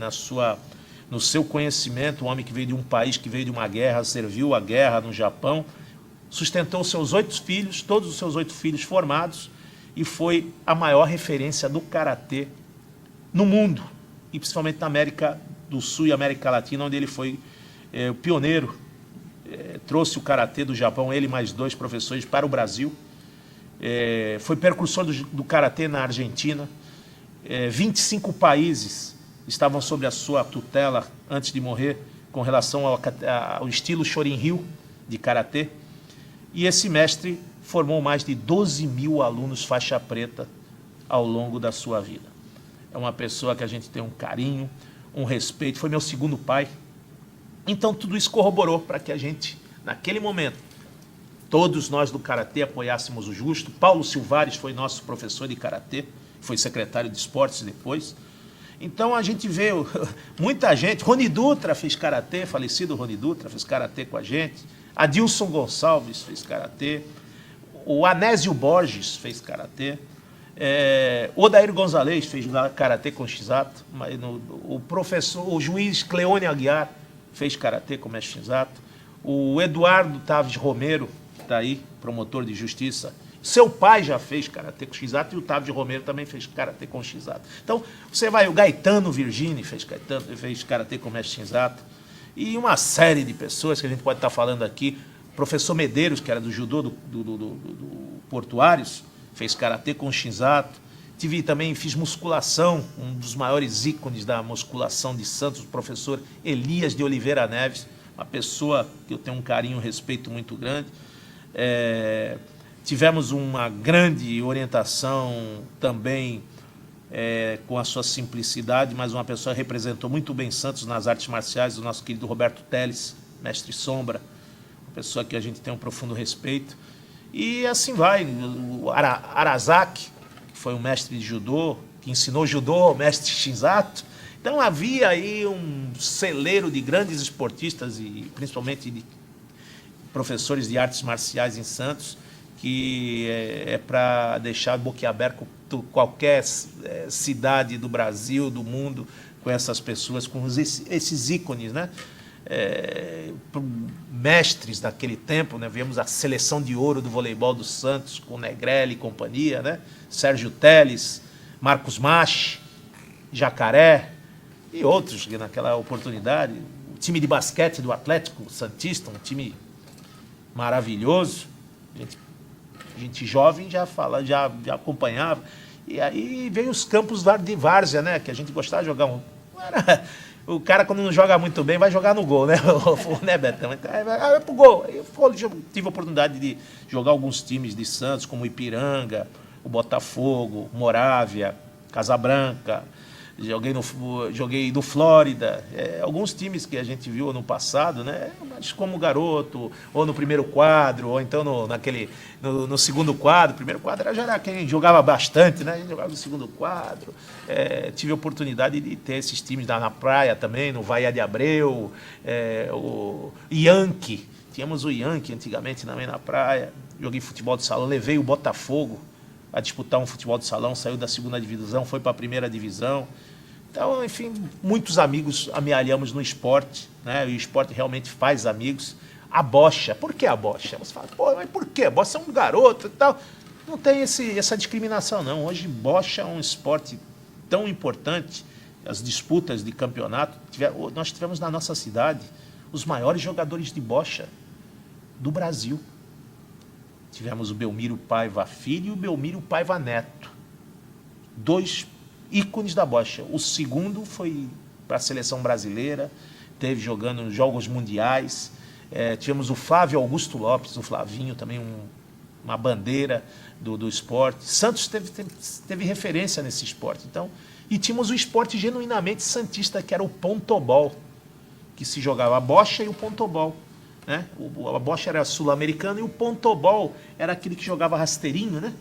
no seu conhecimento, um homem que veio de um país que veio de uma guerra, serviu a guerra no Japão, sustentou seus 8 filhos, todos os seus 8 filhos formados, e foi a maior referência do karatê no mundo, e principalmente na América do Sul e América Latina, onde ele foi o pioneiro, trouxe o karatê do Japão, ele e mais 2 professores, para o Brasil. Foi precursor do karatê na Argentina. 25 países estavam sob a sua tutela antes de morrer, com relação ao estilo Shorin-ryu de karatê. E esse mestre formou mais de 12 mil alunos faixa preta ao longo da sua vida. É uma pessoa que a gente tem um carinho, um respeito, foi meu segundo pai. Então tudo isso corroborou para que a gente, naquele momento, todos nós do karatê apoiássemos o justo. Paulo Silvares foi nosso professor de karatê, foi secretário de esportes depois. Então a gente vê muita gente. Rony Dutra fez karatê, falecido Rony Dutra, fez karatê com a gente. Adilson Gonçalves fez karatê. O Anésio Borges fez karatê. Odair Gonzalez fez karatê com Shinzato. O juiz Cleone Aguiar fez karatê com o mestre Shinzato. O Eduardo Taves Romero, que está aí, promotor de justiça, seu pai já fez karatê com Shinzato, e o Taves Romero também fez karatê com Shinzato. Então, você vai, o Gaetano Virgini fez karatê com o mestre Shinzato, e uma série de pessoas que a gente pode estar falando aqui. O professor Medeiros, que era do judô do Portuários, fez karatê com Shinzato. Fiz musculação, um dos maiores ícones da musculação de Santos, o professor Elias de Oliveira Neves, uma pessoa que eu tenho um carinho e um respeito muito grande. Tivemos uma grande orientação também com a sua simplicidade, mas uma pessoa que representou muito bem Santos nas artes marciais, o nosso querido Roberto Teles, mestre Sombra, uma pessoa que a gente tem um profundo respeito. E assim vai, o Arasaki, que foi um mestre de judô, que ensinou judô ao mestre Shinzato. Então havia aí um celeiro de grandes esportistas e principalmente de professores de artes marciais em Santos, que é para deixar boquiaberto qualquer cidade do Brasil, do mundo, com essas pessoas, com esses ícones, né? Mestres daquele tempo, né? Vemos a seleção de ouro do voleibol do Santos, com Negrelli e companhia, né? Sérgio Teles, Marcos Machi, Jacaré e outros que naquela oportunidade. O time de basquete do Atlético Santista, um time maravilhoso. Gente jovem já acompanhava. E aí veio os campos de várzea, né? Que a gente gostava de jogar. O cara, quando não joga muito bem, vai jogar no gol, né? Né, Betão? Vai pro gol. Eu tive a oportunidade de jogar alguns times de Santos, como o Ipiranga, o Botafogo, Morávia, Casabranca. Joguei no Flórida, alguns times que a gente viu no passado, né? Mas como garoto, ou no primeiro quadro, ou então no segundo quadro. Primeiro quadro já era quem jogava bastante, né? A gente jogava no segundo quadro. Tive a oportunidade de ter esses times na praia também, no Vaia de Abreu, o Yankee. Tínhamos o Yankee antigamente também na praia. Joguei futebol de salão, levei o Botafogo a disputar um futebol de salão, saiu da 2ª divisão, foi para a 1ª divisão. Então, enfim, muitos amigos amealhamos no esporte, né? E o esporte realmente faz amigos. A bocha, por que a bocha? Você fala, pô, mas por quê? Você é um garoto e tal. Não tem essa discriminação, não. Hoje, bocha é um esporte tão importante. as disputas de campeonato, nós tivemos na nossa cidade os maiores jogadores de bocha do Brasil. Tivemos o Belmiro Paiva Filho e o Belmiro Paiva Neto. 2 ícones da bocha. O segundo foi para a seleção brasileira, teve jogando nos Jogos Mundiais. Tivemos o Flávio Augusto Lopes, o Flavinho, também uma bandeira do esporte. Santos teve referência nesse esporte. Então, e tínhamos o esporte genuinamente santista, que era o pontobol, que se jogava a bocha e o pontobol. Né? A bocha era sul-americana e o pontobol era aquele que jogava rasteirinho, né?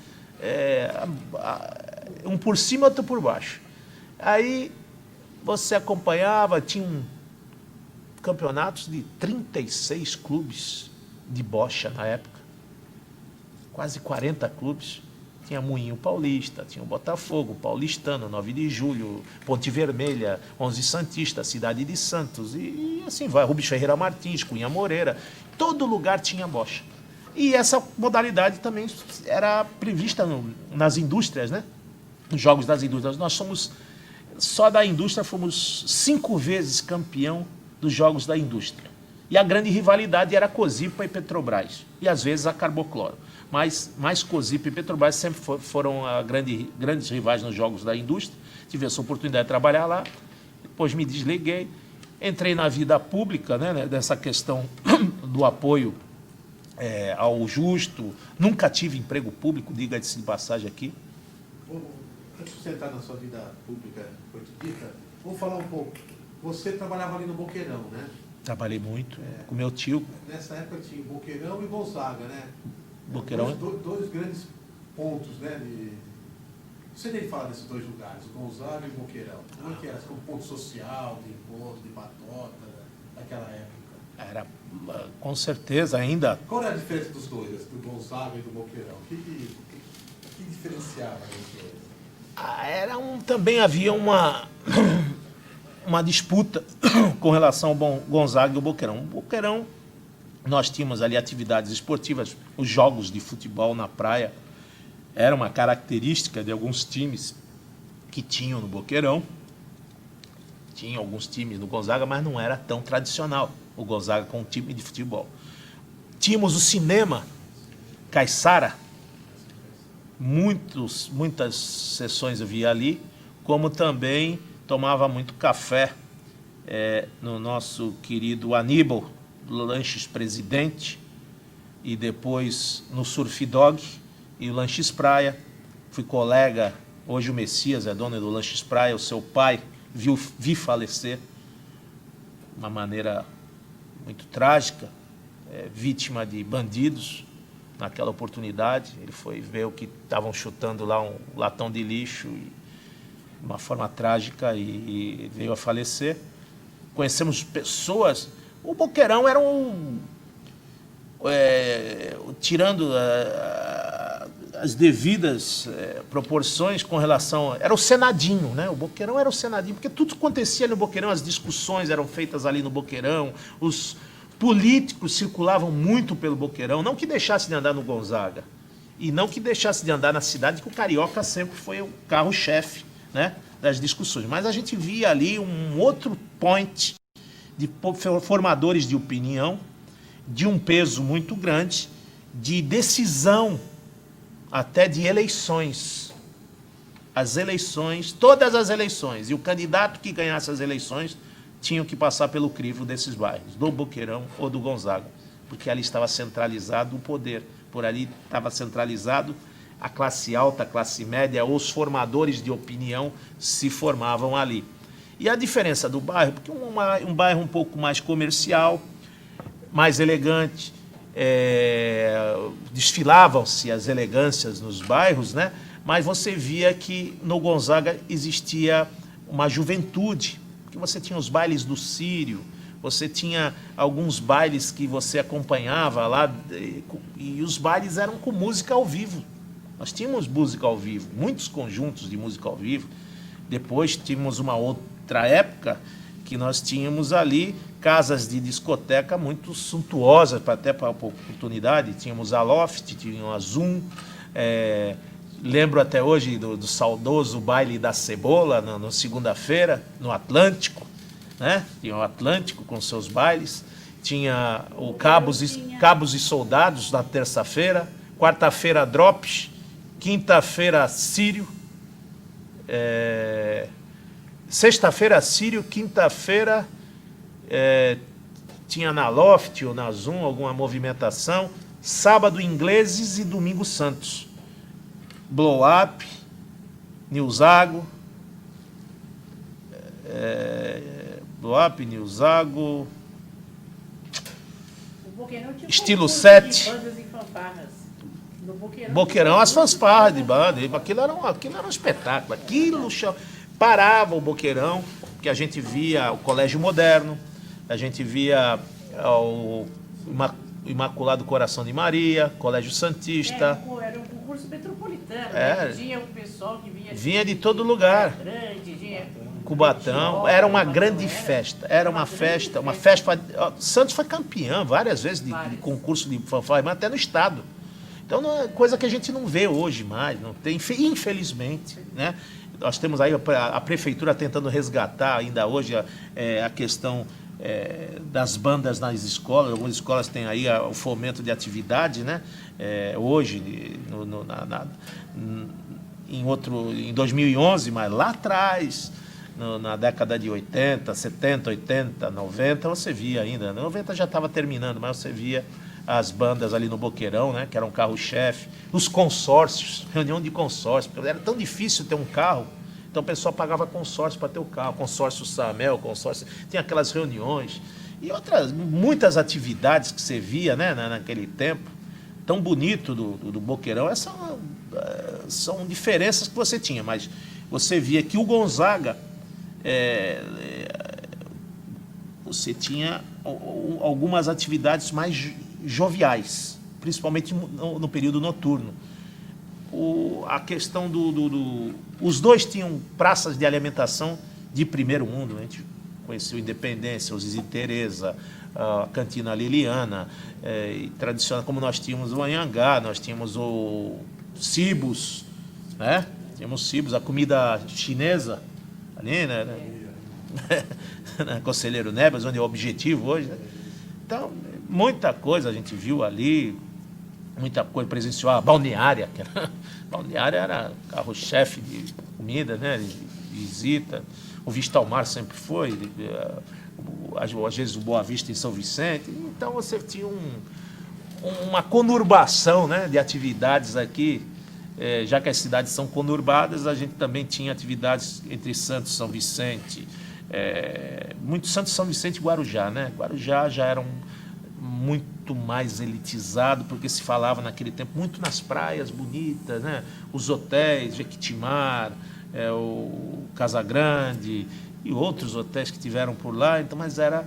Um por cima, outro por baixo. Aí você acompanhava, tinha campeonatos de 36 clubes de bocha na época, quase 40 clubes. Tinha Moinho Paulista, tinha o Botafogo, Paulistano, 9 de Julho, Ponte Vermelha, 11 Santista, Cidade de Santos, e assim vai, Rubens Ferreira Martins, Cunha Moreira, todo lugar tinha bocha. E essa modalidade também era prevista nas indústrias, né? Nos jogos das indústrias. Nós somos, só da indústria, fomos 5 vezes campeão dos jogos da indústria. E a grande rivalidade era a Cosipa e Petrobras, e às vezes a Carbocloro. Mas mais Cosipa e Petrobras sempre foram grandes rivais nos jogos da indústria. Tive essa oportunidade de trabalhar lá, depois me desliguei, entrei na vida pública, né, dessa questão do apoio ao justo. Nunca tive emprego público, diga-se de passagem aqui. Antes de você entrar na sua vida pública cotidiana, vamos falar um pouco. Você trabalhava ali no Boqueirão, né? Trabalhei muito com meu tio. Nessa época tinha Boqueirão e Gonzaga, né? Boqueirão. Dois grandes pontos, né? Você tem que falar desses 2 lugares, o Gonzaga e o Boqueirão. Como é que era? Um ponto social, de encontro, de batota, daquela época? Era, com certeza, ainda. Qual era a diferença dos dois, do Gonzaga e do Boqueirão? O que diferenciava os dois? Também havia uma disputa com relação ao Gonzaga e o Boqueirão. O Boqueirão, nós tínhamos ali atividades esportivas, os jogos de futebol na praia era uma característica de alguns times que tinham no Boqueirão. Tinha alguns times no Gonzaga, mas não era tão tradicional o Gonzaga com um time de futebol. Tínhamos o cinema Caiçara, muitas sessões eu via ali, como também tomava muito café no nosso querido Aníbal, Lanches Presidente, e depois no Surf Dog e o Lanches Praia. Fui colega, hoje o Messias é dono do Lanches Praia, o seu pai vi falecer de uma maneira muito trágica, vítima de bandidos naquela oportunidade. Ele foi ver o que estavam chutando lá, um latão de lixo, de uma forma trágica, e veio a falecer. Conhecemos pessoas. O Boqueirão era tirando as devidas proporções com relação... Era o Senadinho, né? O Boqueirão era o Senadinho, porque tudo acontecia no Boqueirão, as discussões eram feitas ali no Boqueirão, os políticos circulavam muito pelo Boqueirão, não que deixasse de andar no Gonzaga, e não que deixasse de andar na cidade, que o Carioca sempre foi o carro-chefe, né, das discussões. Mas a gente via ali um outro point de formadores de opinião, de um peso muito grande, de decisão, até de eleições. As eleições, todas as eleições, e o candidato que ganhasse as eleições tinham que passar pelo crivo desses bairros, do Boqueirão ou do Gonzaga, porque ali estava centralizado o poder, por ali estava centralizado a classe alta, a classe média, os formadores de opinião se formavam ali. E a diferença do bairro, porque um bairro um pouco mais comercial, mais elegante, desfilavam-se as elegâncias nos bairros, né? Mas você via que no Gonzaga existia uma juventude, porque você tinha os bailes do Sírio, você tinha alguns bailes que você acompanhava lá, e os bailes eram com música ao vivo. Nós tínhamos música ao vivo, muitos conjuntos de música ao vivo. Depois tínhamos uma outra época que nós tínhamos ali casas de discoteca muito suntuosas, até para a oportunidade. Tínhamos a Loft, tínhamos a Zoom, lembro até hoje do saudoso baile da Cebola, no segunda-feira, no Atlântico, né? Tinha o Atlântico com seus bailes, tinha o Cabos e Soldados na terça-feira, quarta-feira Drops, quinta-feira Sírio, sexta-feira Sírio, quinta-feira tinha na Loft ou na Zoom alguma movimentação, sábado Ingleses e domingo Santos. Blow Up, Nilzago, Blow Up, Nilzago, Estilo 7. Boqueirão, as fanfarras de banda, aquilo era um espetáculo. Parava o Boqueirão, que a gente via o Colégio Moderno, a gente via o Imaculado Coração de Maria, Colégio Santista. Era um concurso metropolitano, tinha o pessoal que vinha de todo lugar. Cubatão, era uma grande festa, Santos foi campeã várias vezes de concurso de fanfarra, mas até no estado. Então, não é coisa que a gente não vê hoje mais, não tem, infelizmente, né? Nós temos aí a prefeitura tentando resgatar ainda hoje a questão das bandas nas escolas. Algumas escolas têm aí o fomento de atividade, né? Hoje, em 2011, mas lá atrás, na década de 80, 70, 80, 90, você via ainda. 90 já estava terminando, mas você via as bandas ali no Boqueirão, né, que eram carro-chefe, os consórcios, reunião de consórcio, porque era tão difícil ter um carro, então o pessoal pagava consórcio para ter o carro, consórcio Samel, consórcio, tinha aquelas reuniões, e muitas atividades que você via, né, naquele tempo, tão bonito do Boqueirão. Essas são diferenças que você tinha, mas você via que o Gonzaga, você tinha algumas atividades mais joviais, principalmente no período noturno. A questão os dois tinham praças de alimentação de primeiro mundo, né? A gente conheceu Independência, o Zizi Tereza, a Cantina Liliana, e tradicional, como nós tínhamos o Anhangá, nós tínhamos o Cibos, né? Tínhamos Cibos, a comida chinesa ali, né? Conselheiro Neves, onde é o Objetivo hoje, né? Então, muita coisa a gente viu ali, muita coisa presenciou. A Balneária, Balneária era carro-chefe de comida, né? De visita. O Vista ao Mar sempre foi, às vezes o Boa Vista em São Vicente. Então você tinha uma conurbação, né, de atividades aqui. Já que as cidades são conurbadas, a gente também tinha atividades entre Santos e São Vicente. Muito Santos, São Vicente e Guarujá, né? Guarujá já era muito mais elitizado, porque se falava naquele tempo muito nas praias bonitas, né? Os hotéis, Jequitimar, o Casagrande e outros hotéis que tiveram por lá. Então, mas a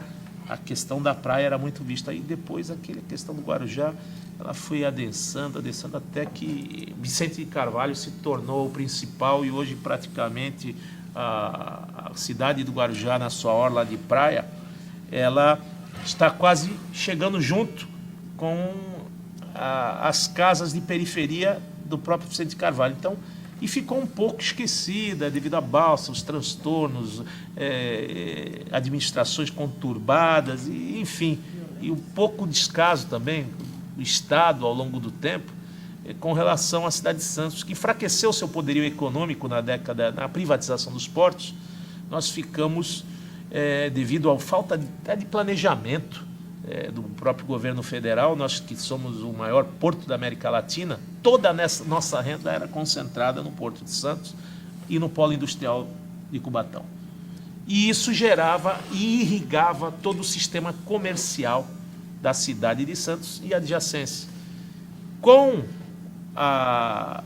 questão da praia era muito vista. Aí depois a questão do Guarujá, ela foi adensando até que Vicente de Carvalho se tornou o principal, e hoje praticamente a cidade do Guarujá, na sua orla de praia, ela está quase chegando junto com as casas de periferia do próprio Vicente de Carvalho. Então, e ficou um pouco esquecida devido à balsa, os transtornos, administrações conturbadas, e, enfim, e um pouco descaso também do Estado ao longo do tempo com relação à cidade de Santos, que enfraqueceu seu poderio econômico na privatização dos portos. Nós ficamos, devido à falta de planejamento do próprio governo federal, nós que somos o maior porto da América Latina, toda a nossa renda era concentrada no Porto de Santos e no polo industrial de Cubatão. E isso gerava e irrigava todo o sistema comercial da cidade de Santos e adjacência. Com a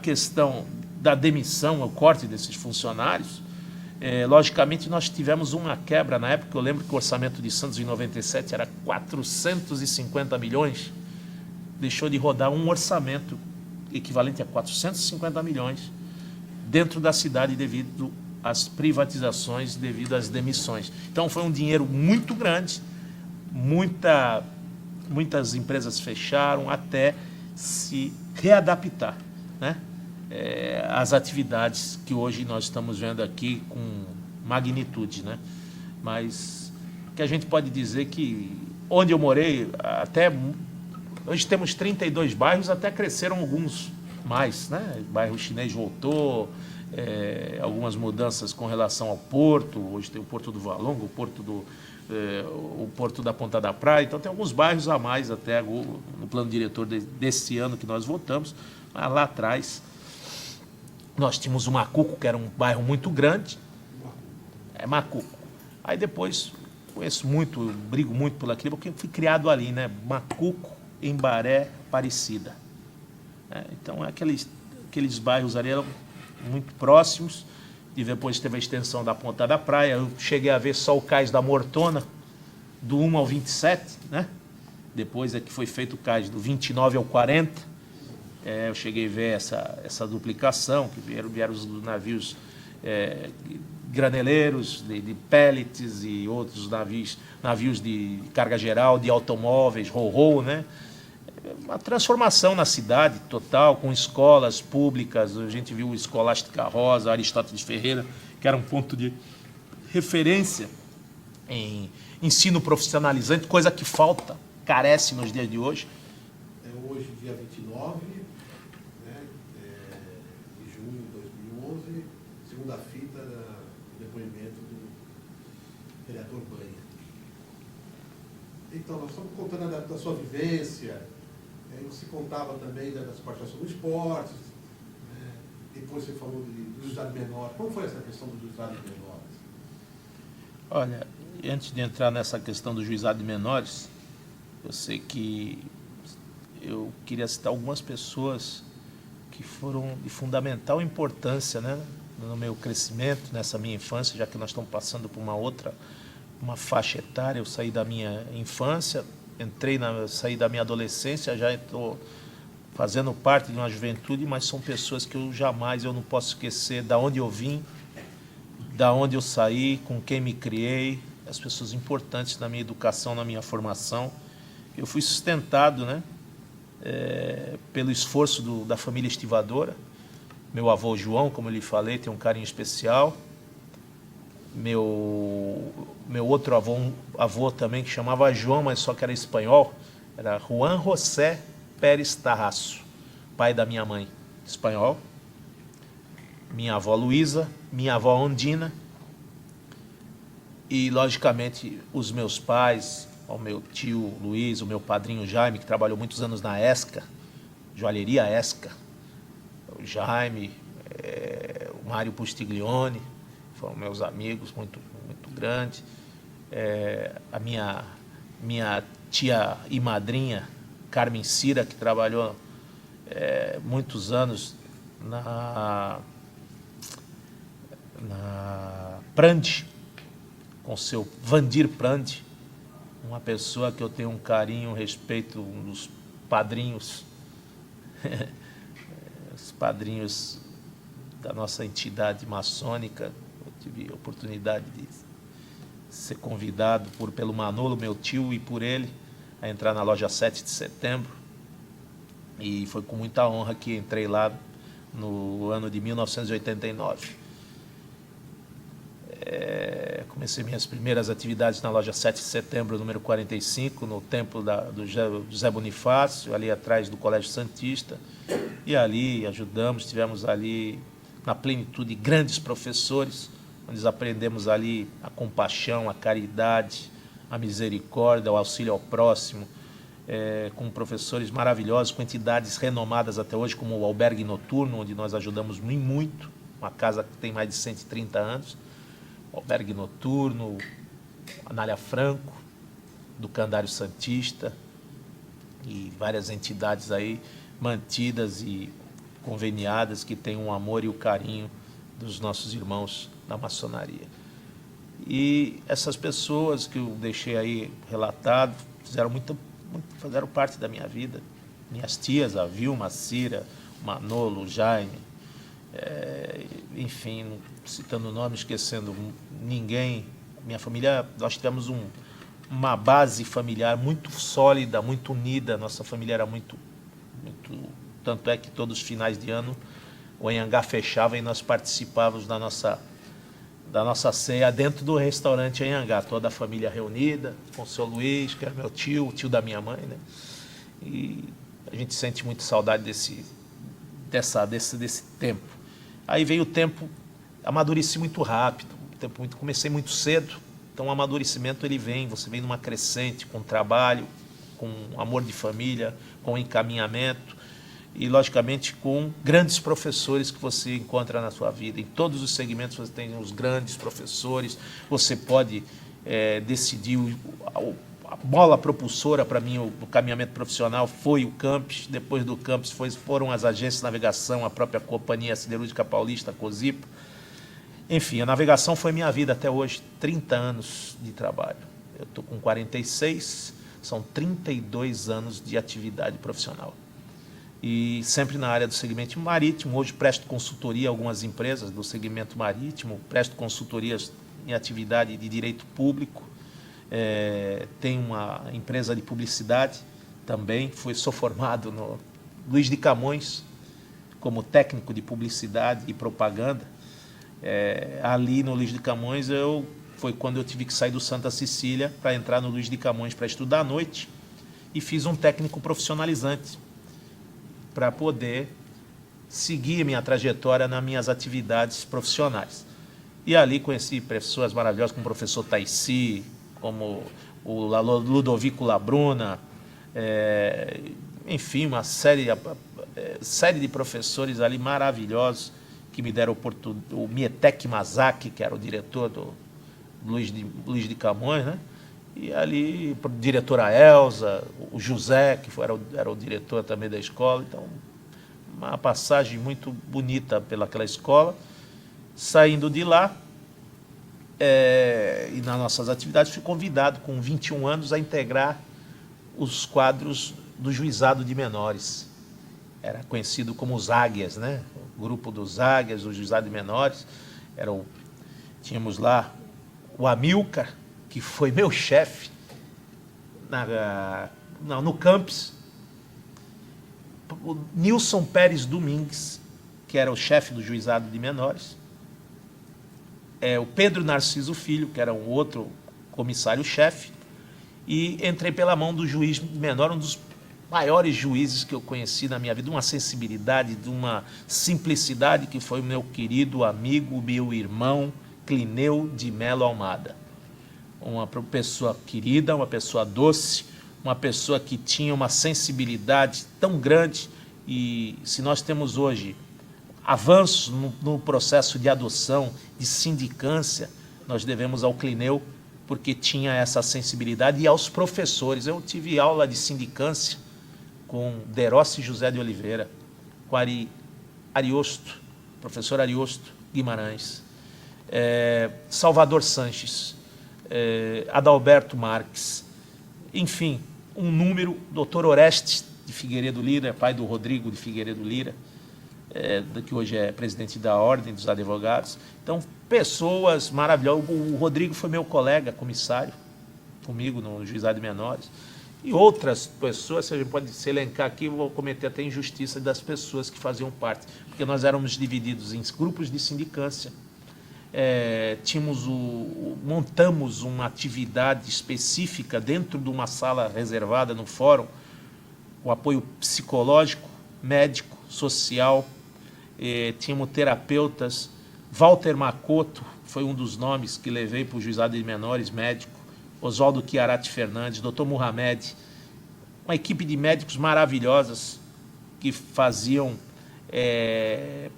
questão da demissão, o corte desses funcionários, logicamente nós tivemos uma quebra na época. Eu lembro que o orçamento de Santos em 97 era 450 milhões, deixou de rodar um orçamento equivalente a 450 milhões dentro da cidade devido às privatizações, devido às demissões. Então foi um dinheiro muito grande, muitas empresas fecharam até se readaptar, né? as atividades que hoje nós estamos vendo aqui com magnitude, né? Mas que a gente pode dizer que onde eu morei, até hoje temos 32 bairros, até cresceram alguns mais, né? O bairro chinês voltou, algumas mudanças com relação ao porto, hoje tem o Porto do Valongo, o Porto da Ponta da Praia, então tem alguns bairros a mais até no plano diretor desse ano que nós votamos, mas lá atrás nós tínhamos o Macuco, que era um bairro muito grande, Macuco. Aí depois, conheço muito, brigo muito por aquilo, porque eu fui criado ali, né? Macuco, Embaré, Aparecida. Então, aqueles bairros ali eram muito próximos, e depois teve a extensão da Ponta da Praia. Eu cheguei a ver só o cais da Mortona, do 1 ao 27, né? Depois é que foi feito o cais do 29 ao 40. Eu cheguei a ver essa duplicação, que vieram os navios graneleiros, de pellets e outros navios de carga geral, de automóveis, ro-ro, né? Uma transformação na cidade total, com escolas públicas. A gente viu o Escolástica Rosa, Aristóteles Ferreira, que era um ponto de referência em ensino profissionalizante, coisa que falta, carece nos dias de hoje. Hoje, dia 29, né, de junho de 2011, segunda fita do depoimento do vereador Banha. Então, nós estamos contando da sua vivência. Você contava também das participações no esporte, né? Depois você falou do juizado menor. Como foi essa questão do juizado de menores? Olha, antes de entrar nessa questão do juizado de menores, eu sei que eu queria citar algumas pessoas que foram de fundamental importância, né, no meu crescimento, nessa minha infância, já que nós estamos passando por uma faixa etária. Eu saí da minha infância, saí da minha adolescência, já estou fazendo parte de uma juventude, mas são pessoas que eu não posso esquecer da onde eu vim, da onde eu saí, com quem me criei, as pessoas importantes na minha educação, na minha formação. Eu fui sustentado, né, pelo esforço da família estivadora. Meu avô João, como eu lhe falei, tem um carinho especial. Meu outro avô também, que chamava João, mas só que era espanhol, era Juan José Pérez Tarraço, pai da minha mãe, espanhol. Minha avó Luísa, minha avó Ondina, e, logicamente, os meus pais, o meu tio Luiz, o meu padrinho Jaime, que trabalhou muitos anos na ESCA, Joalheria ESCA, o Jaime, o Mário Pustiglione, foram meus amigos, muito, muito grandes. A minha tia e madrinha, Carmen Cira, que trabalhou muitos anos na Prandi, com seu Vandir Prandi, uma pessoa que eu tenho um carinho, um respeito, um dos padrinhos, os padrinhos da nossa entidade maçônica. Eu tive a oportunidade de ser convidado pelo Manolo, meu tio, e por ele, a entrar na loja 7 de setembro. E foi com muita honra que entrei lá no ano de 1989. Comecei minhas primeiras atividades na loja 7 de setembro, número 45, no templo do José Bonifácio, ali atrás do Colégio Santista. E ali tivemos ali, na plenitude, grandes professores, onde aprendemos ali a compaixão, a caridade, a misericórdia, o auxílio ao próximo, com professores maravilhosos, com entidades renomadas até hoje, como o Albergue Noturno, onde nós ajudamos muito, uma casa que tem mais de 130 anos, o Albergue Noturno, Anália Franco, do Candário Santista, e várias entidades aí mantidas e conveniadas, que têm o amor e o carinho dos nossos irmãos da maçonaria. E essas pessoas que eu deixei aí relatado fizeram parte da minha vida. Minhas tias, a Vilma, a Cira, o Manolo, o Jaime, enfim, citando nomes, esquecendo ninguém. Minha família, nós tivemos uma base familiar muito sólida, muito unida. Nossa família era muito, tanto é que todos os finais de ano o Anhangá fechava e nós participávamos da nossa ceia dentro do restaurante Anhangá, toda a família reunida, com o seu Luiz, que era meu tio, o tio da minha mãe, né? E a gente sente muito saudade desse tempo. Aí veio o tempo, amadureci muito rápido, comecei muito cedo, então o amadurecimento ele vem, você vem numa crescente, com trabalho, com amor de família, com encaminhamento e, logicamente, com grandes professores que você encontra na sua vida. Em todos os segmentos você tem os grandes professores, você pode decidir. A bola propulsora para mim, o caminhamento profissional foi o Campes, depois do Campes foram as agências de navegação, a própria Companhia Siderúrgica Paulista, a COSIPA. Enfim, a navegação foi minha vida até hoje, 30 anos de trabalho. Eu estou com 46, são 32 anos de atividade profissional. E sempre na área do segmento marítimo. Hoje presto consultoria a algumas empresas do segmento marítimo, presto consultorias em atividade de direito público, tenho uma empresa de publicidade também, sou formado no Luiz de Camões como técnico de publicidade e propaganda. Ali no Luiz de Camões foi quando eu tive que sair do Santa Cecília para entrar no Luiz de Camões para estudar à noite, e fiz um técnico profissionalizante para poder seguir minha trajetória nas minhas atividades profissionais. E ali conheci pessoas maravilhosas como o professor Taici, como o Ludovico Labruna, enfim, uma série de professores ali maravilhosos que me deram oportunidade. O Mietek Mazaki, que era o diretor do Luiz de Camões, né? E ali, a diretora Elza, o José, que era o diretor também da escola. Então, uma passagem muito bonita pelaquela escola. Saindo de lá, e nas nossas atividades, fui convidado, com 21 anos, a integrar os quadros do Juizado de Menores. Era conhecido como os Águias, né? O grupo dos Águias, o Juizado de Menores. Tínhamos lá o Amilcar, que foi meu chefe no Campes, o Nilson Pérez Domingues, que era o chefe do Juizado de Menores, o Pedro Narciso Filho, que era um outro comissário-chefe, e entrei pela mão do juiz menor, um dos maiores juízes que eu conheci na minha vida, uma sensibilidade, de uma simplicidade, que foi o meu querido amigo, meu irmão, Clineu de Melo Almada. Uma pessoa querida, uma pessoa doce, uma pessoa que tinha uma sensibilidade tão grande. E se nós temos hoje avanços no processo de adoção, de sindicância, nós devemos ao Clineu, porque tinha essa sensibilidade, e aos professores. Eu tive aula de sindicância com Derossi José de Oliveira, com professor Ariosto Guimarães, Salvador Sanches, Adalberto Marques, enfim, um número, doutor Orestes de Figueiredo Lira, pai do Rodrigo de Figueiredo Lira, que hoje é presidente da Ordem dos Advogados. Então, pessoas maravilhosas. O Rodrigo foi meu colega, comissário, comigo no Juizado de Menores. E outras pessoas, se a gente pode se elencar aqui, eu vou cometer até injustiça das pessoas que faziam parte, porque nós éramos divididos em grupos de sindicância. Montamos uma atividade específica dentro de uma sala reservada no fórum, o apoio psicológico, médico, social. Tínhamos terapeutas. Walter Macoto foi um dos nomes que levei para o Juizado de Menores, médico. Oswaldo Chiarati Fernandes, Dr. Mohamed, uma equipe de médicos maravilhosas que faziam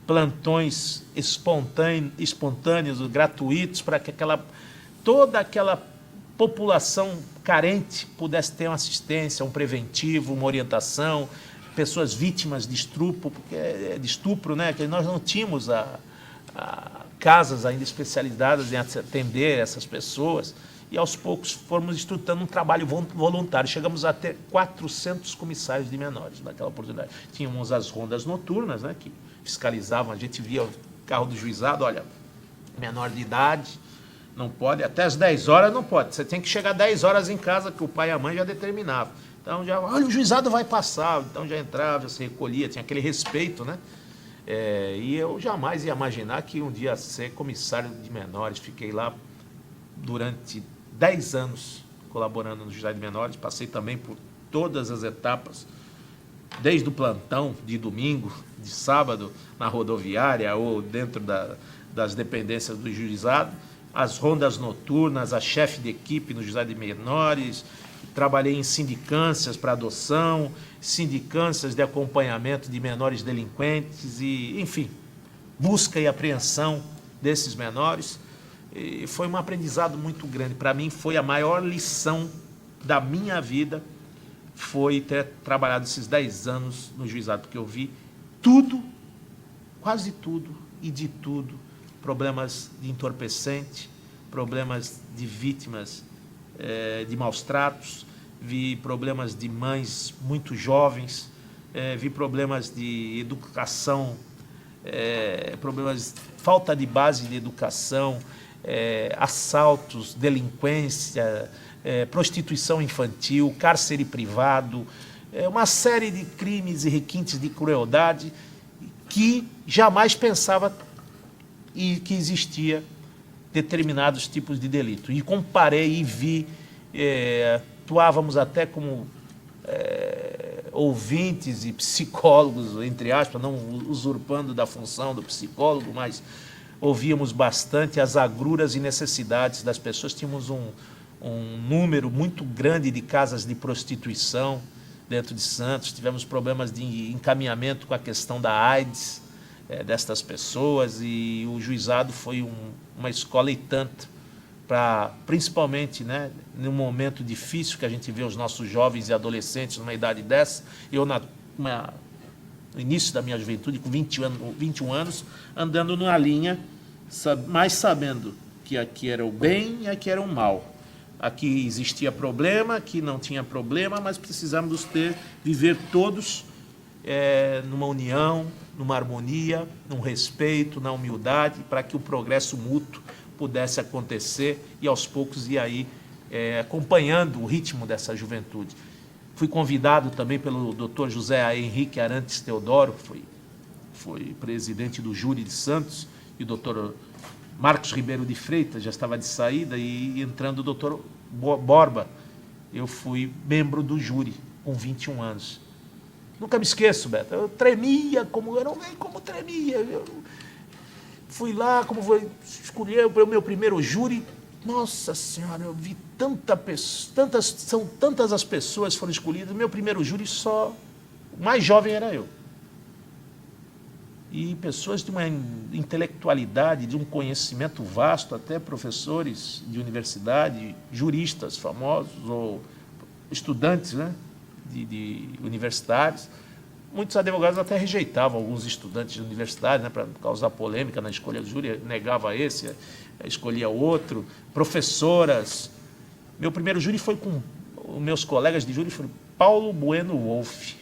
plantões espontâneos, gratuitos, para que toda aquela população carente pudesse ter uma assistência, um preventivo, uma orientação, pessoas vítimas de estupro, né? Que nós não tínhamos casas ainda especializadas em atender essas pessoas, e aos poucos fomos estrutando um trabalho voluntário. Chegamos a ter 400 comissários de menores naquela oportunidade. Tínhamos as rondas noturnas, né, que fiscalizavam, a gente via o carro do juizado, olha, menor de idade, não pode, até as 10 horas não pode, você tem que chegar 10 horas em casa, que o pai e a mãe já determinavam. Então, olha, o juizado vai passar, então já entrava, já se recolhia, tinha aquele respeito, né? E eu jamais ia imaginar que um dia ser comissário de menores. Fiquei lá durante 10 anos colaborando no Juizado de Menores, passei também por todas as etapas, desde o plantão de domingo, de sábado, na rodoviária ou dentro das dependências do juizado, as rondas noturnas, a chefe de equipe no Juizado de Menores, trabalhei em sindicâncias para adoção, sindicâncias de acompanhamento de menores delinquentes, e, enfim, busca e apreensão desses menores. E foi um aprendizado muito grande. Para mim, foi a maior lição da minha vida, foi ter trabalhado esses 10 anos no juizado, porque eu vi tudo, quase tudo e de tudo, problemas de entorpecente, problemas de vítimas de maus tratos, vi problemas de mães muito jovens, vi problemas de educação, problemas de falta de base de educação, assaltos, delinquência, prostituição infantil, cárcere privado, uma série de crimes e requintes de crueldade que jamais pensava e que existia determinados tipos de delito. E comparei e vi, atuávamos até como ouvintes e psicólogos, entre aspas, não usurpando da função do psicólogo, mas ouvíamos bastante as agruras e necessidades das pessoas. Tínhamos um número muito grande de casas de prostituição dentro de Santos, tivemos problemas de encaminhamento com a questão da AIDS destas pessoas, e o juizado foi uma escola e tanto, para, principalmente, né, num momento difícil que a gente vê os nossos jovens e adolescentes numa idade dessa. Eu, no início da minha juventude, com 21 anos, andando numa linha, mas sabendo que aqui era o bem e aqui era o mal. Aqui existia problema, aqui não tinha problema, mas precisamos viver todos numa união, numa harmonia, num respeito, na humildade, para que o progresso mútuo pudesse acontecer e, aos poucos, ir aí acompanhando o ritmo dessa juventude. Fui convidado também pelo Dr. José Henrique Arantes Teodoro, que foi presidente do júri de Santos, e o Dr. Marcos Ribeiro de Freitas já estava de saída, e entrando o Dr. Borba, eu fui membro do júri com 21 anos. Nunca me esqueço, Beto, eu tremia, eu não sei como tremia. Eu fui lá, como vou escolher o meu primeiro júri. Nossa Senhora, eu vi são tantas as pessoas que foram escolhidas. O meu primeiro júri o mais jovem era eu. E pessoas de uma intelectualidade, de um conhecimento vasto, até professores de universidade, juristas famosos, ou estudantes, né, de universitários. Muitos advogados até rejeitavam alguns estudantes de universidade, né, para causar polêmica na escolha do júri, negava esse, escolhia outro. Professoras. Meu primeiro júri foi com os meus colegas de júri, foram Paulo Bueno Wolff,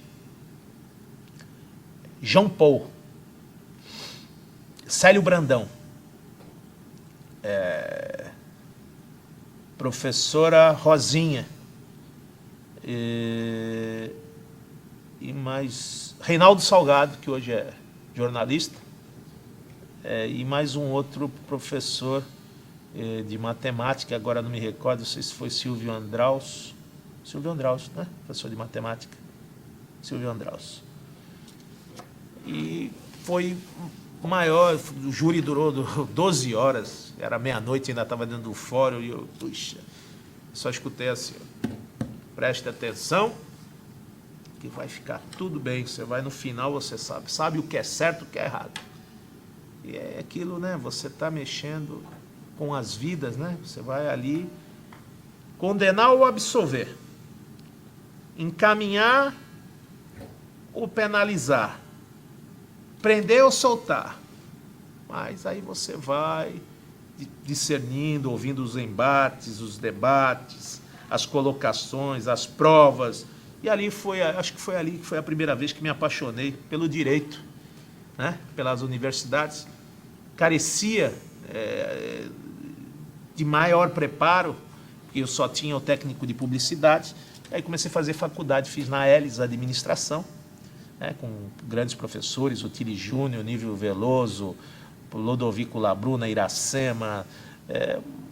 João Paul, Célio Brandão, professora Rosinha, e mais Reinaldo Salgado, que hoje é jornalista, e mais um outro professor de matemática, agora não me recordo, não sei se foi Silvio Andraus, né? Professor de matemática, Silvio Andraus. E foi maior, o júri durou 12 horas, era meia-noite, ainda estava dentro do fórum, e eu, puxa, só escutei assim: preste atenção, que vai ficar tudo bem, você vai no final, você sabe o que é certo e o que é errado. E é aquilo, né, você está mexendo com as vidas, né, você vai ali condenar ou absolver, encaminhar ou penalizar, prender ou soltar. Mas aí você vai discernindo, ouvindo os embates, os debates, as colocações, as provas. E ali acho que foi ali que foi a primeira vez que me apaixonei pelo direito, né? Pelas universidades. Carecia de maior preparo, porque eu só tinha o técnico de publicidade. Aí comecei a fazer faculdade, fiz na Elis Administração, né, com grandes professores, o Tiri Júnior, Nívio Veloso, Lodovico Labruna, Iracema,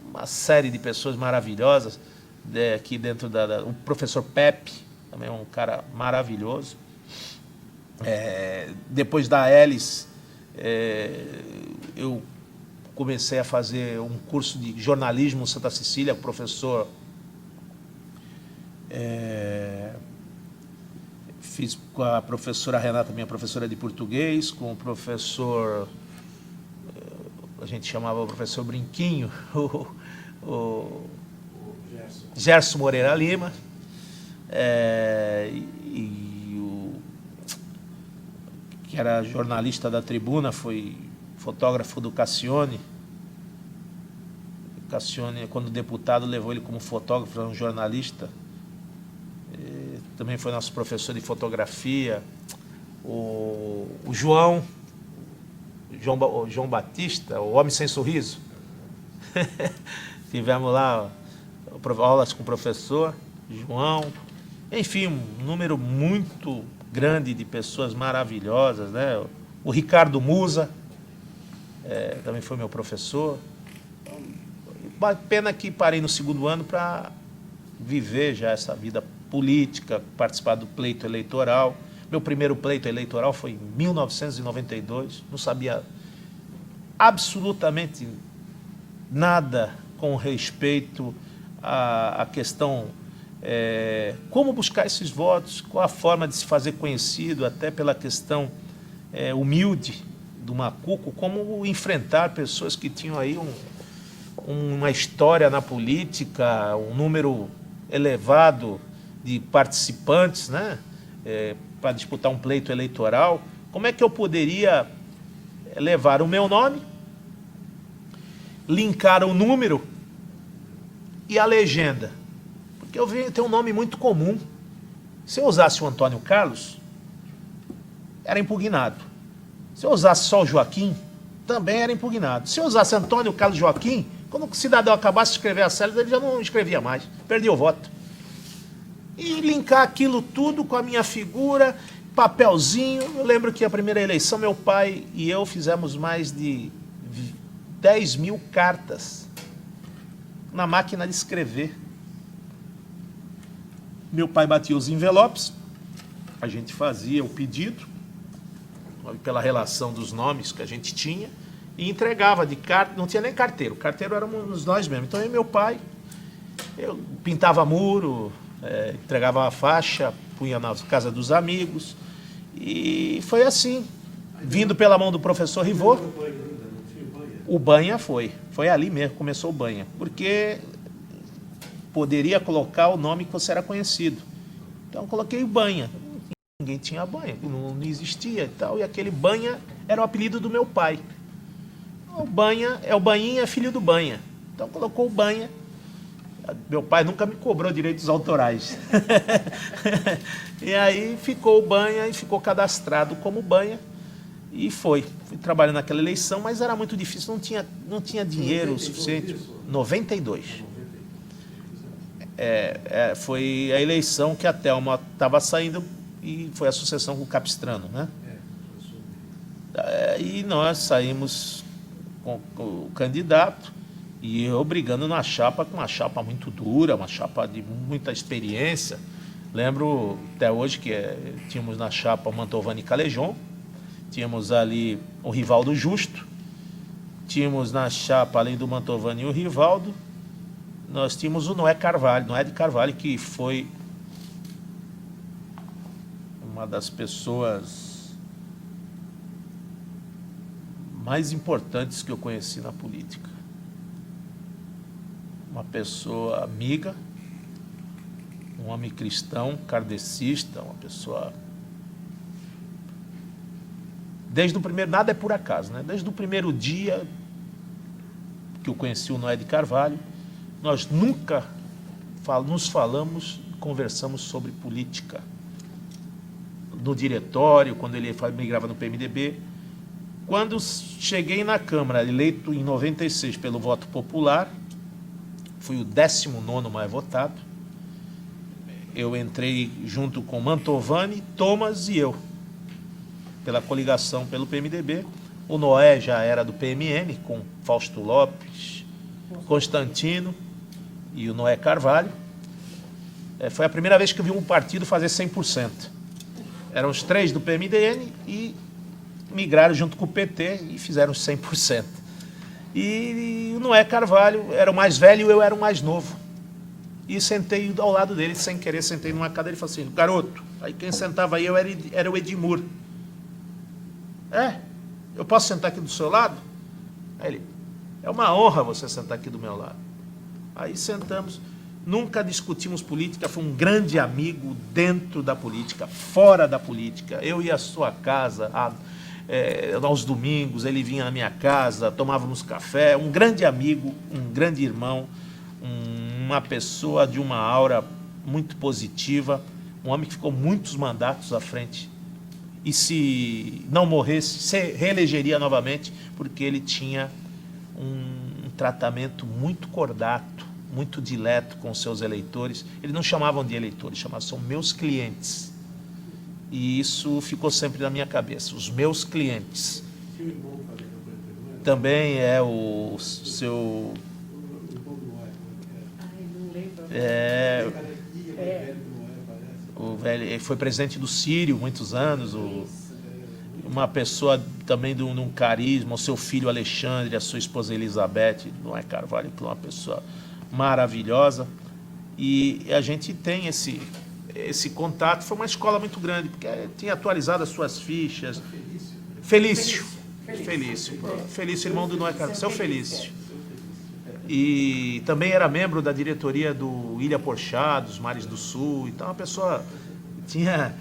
uma série de pessoas maravilhosas, aqui dentro o professor Pepe, também é um cara maravilhoso. Depois da Hélice, eu comecei a fazer um curso de jornalismo em Santa Cecília, com o professor... fiz com a professora Renata, minha professora de português, com o professor... a gente chamava o professor Brinquinho, o Gerson Moreira Lima, que era jornalista da Tribuna, foi fotógrafo do Cassione. Cassione, quando deputado, levou ele como fotógrafo, era um jornalista. Também foi nosso professor de fotografia. O João Batista, o Homem Sem Sorriso. Tivemos lá aulas com o professor João. Enfim, um número muito grande de pessoas maravilhosas, né? O Ricardo Musa, também foi meu professor. Pena que parei no segundo ano para viver já essa vida política, participar do pleito eleitoral. Meu primeiro pleito eleitoral foi em 1992, não sabia absolutamente nada com respeito à questão como buscar esses votos, qual a forma de se fazer conhecido, até pela questão humilde do Macuco, como enfrentar pessoas que tinham aí uma história na política, um número elevado de participantes, né, para disputar um pleito eleitoral. Como é que eu poderia levar o meu nome, linkar o número e a legenda? Porque eu tenho um nome muito comum. Se eu usasse o Antônio Carlos, era impugnado. Se eu usasse só o Joaquim, também era impugnado. Se eu usasse Antônio Carlos Joaquim, quando o cidadão acabasse de escrever a cédula, ele já não escrevia mais, perdia o voto. E linkar aquilo tudo com a minha figura, papelzinho. Eu lembro que a primeira eleição, meu pai e eu fizemos mais de 10 mil cartas na máquina de escrever. Meu pai batia os envelopes, a gente fazia o pedido, pela relação dos nomes que a gente tinha, e entregava de carta, não tinha nem carteiro, carteiro éramos nós mesmos. Então eu e meu pai, eu pintava muro, entregava a faixa, punha na casa dos amigos, e foi assim, vindo pela mão do professor Rivô. O Banha foi ali mesmo, começou o Banha, porque poderia colocar o nome que você era conhecido. Então eu coloquei o Banha, ninguém tinha Banha, não existia e tal, e aquele Banha era o apelido do meu pai. O Banha o Banhinha, é filho do Banha, então colocou o Banha. Meu pai nunca me cobrou direitos autorais. E aí ficou o Banha e ficou cadastrado como Banha. E fui trabalhando naquela eleição, mas era muito difícil, não tinha dinheiro suficiente. 92. Foi a eleição que a Thelma estava saindo e foi a sucessão com o Capistrano, né? E nós saímos com o candidato, e eu brigando na chapa, com uma chapa muito dura, uma chapa de muita experiência. Lembro até hoje que tínhamos na chapa o Mantovani Calejon, tínhamos ali o Rivaldo Justo, tínhamos na chapa, além do Mantovani e o Rivaldo, nós tínhamos o Noé de Carvalho, que foi uma das pessoas mais importantes que eu conheci na política. Uma pessoa amiga, um homem cristão, kardecista, uma pessoa... Desde o primeiro... Nada é por acaso, né? Desde o primeiro dia que eu conheci o Noé de Carvalho, nós nunca nos falamos, conversamos sobre política. No diretório, quando ele migrava no PMDB. Quando cheguei na Câmara, eleito em 96 pelo voto popular, fui o 19º mais votado. Eu entrei junto com Mantovani, Thomas e eu. pela coligação pelo PMDB. O Noé já era do PMN, com Fausto Lopes, Constantino e o Noé Carvalho. Foi a primeira vez que eu vi um partido fazer 100%. Eram os 3 do PMDN e migraram junto com o PT e fizeram 100%. E o Noé Carvalho era o mais velho e eu era o mais novo. E sentei ao lado dele, sem querer, sentei numa cadeira e falei assim, garoto. Aí quem sentava aí era o Edmur. Eu posso sentar aqui do seu lado? Aí ele, é uma honra você sentar aqui do meu lado. Aí sentamos, nunca discutimos política, foi um grande amigo dentro da política, fora da política. Eu ia à sua casa aos domingos, ele vinha na minha casa, tomávamos café, um grande amigo, um grande irmão, uma pessoa de uma aura muito positiva, um homem que ficou muitos mandatos à frente e se não morresse, se reelegeria novamente, porque ele tinha um tratamento muito cordato, muito dileto com seus eleitores. Eles não chamavam de eleitores, chamavam, são meus clientes. E isso ficou sempre na minha cabeça, os meus clientes. Também é o seu... O velho, ele foi presidente do Sírio muitos anos, uma pessoa também de um carisma, o seu filho Alexandre, a sua esposa Elizabeth, não é Carvalho, que é uma pessoa maravilhosa. E a gente tem esse contato. Foi uma escola muito grande, porque tinha atualizado as suas fichas. Felício, irmão do Noé Carvalho, seu Felício. E também era membro da diretoria do Ilha Porchá, dos Mares do Sul. Então, uma pessoa tinha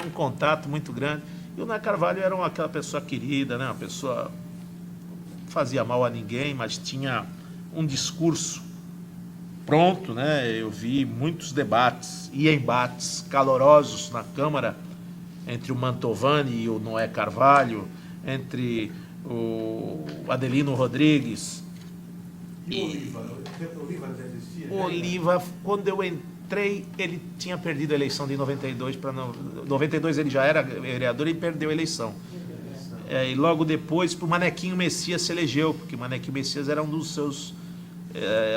um contato muito grande. E o Noé Carvalho era aquela pessoa querida, né? Uma pessoa que fazia mal a ninguém, mas tinha um discurso pronto, né? Eu vi muitos debates e embates calorosos na Câmara entre o Mantovani e o Noé Carvalho, entre o Adelino Rodrigues. E o Oliva já existia? O Oliva, quando eu entrei, ele tinha perdido a eleição de 92 para 92, ele já era vereador e perdeu a eleição. E logo depois, o Manequinho Messias se elegeu, porque o Manequinho Messias era um dos seus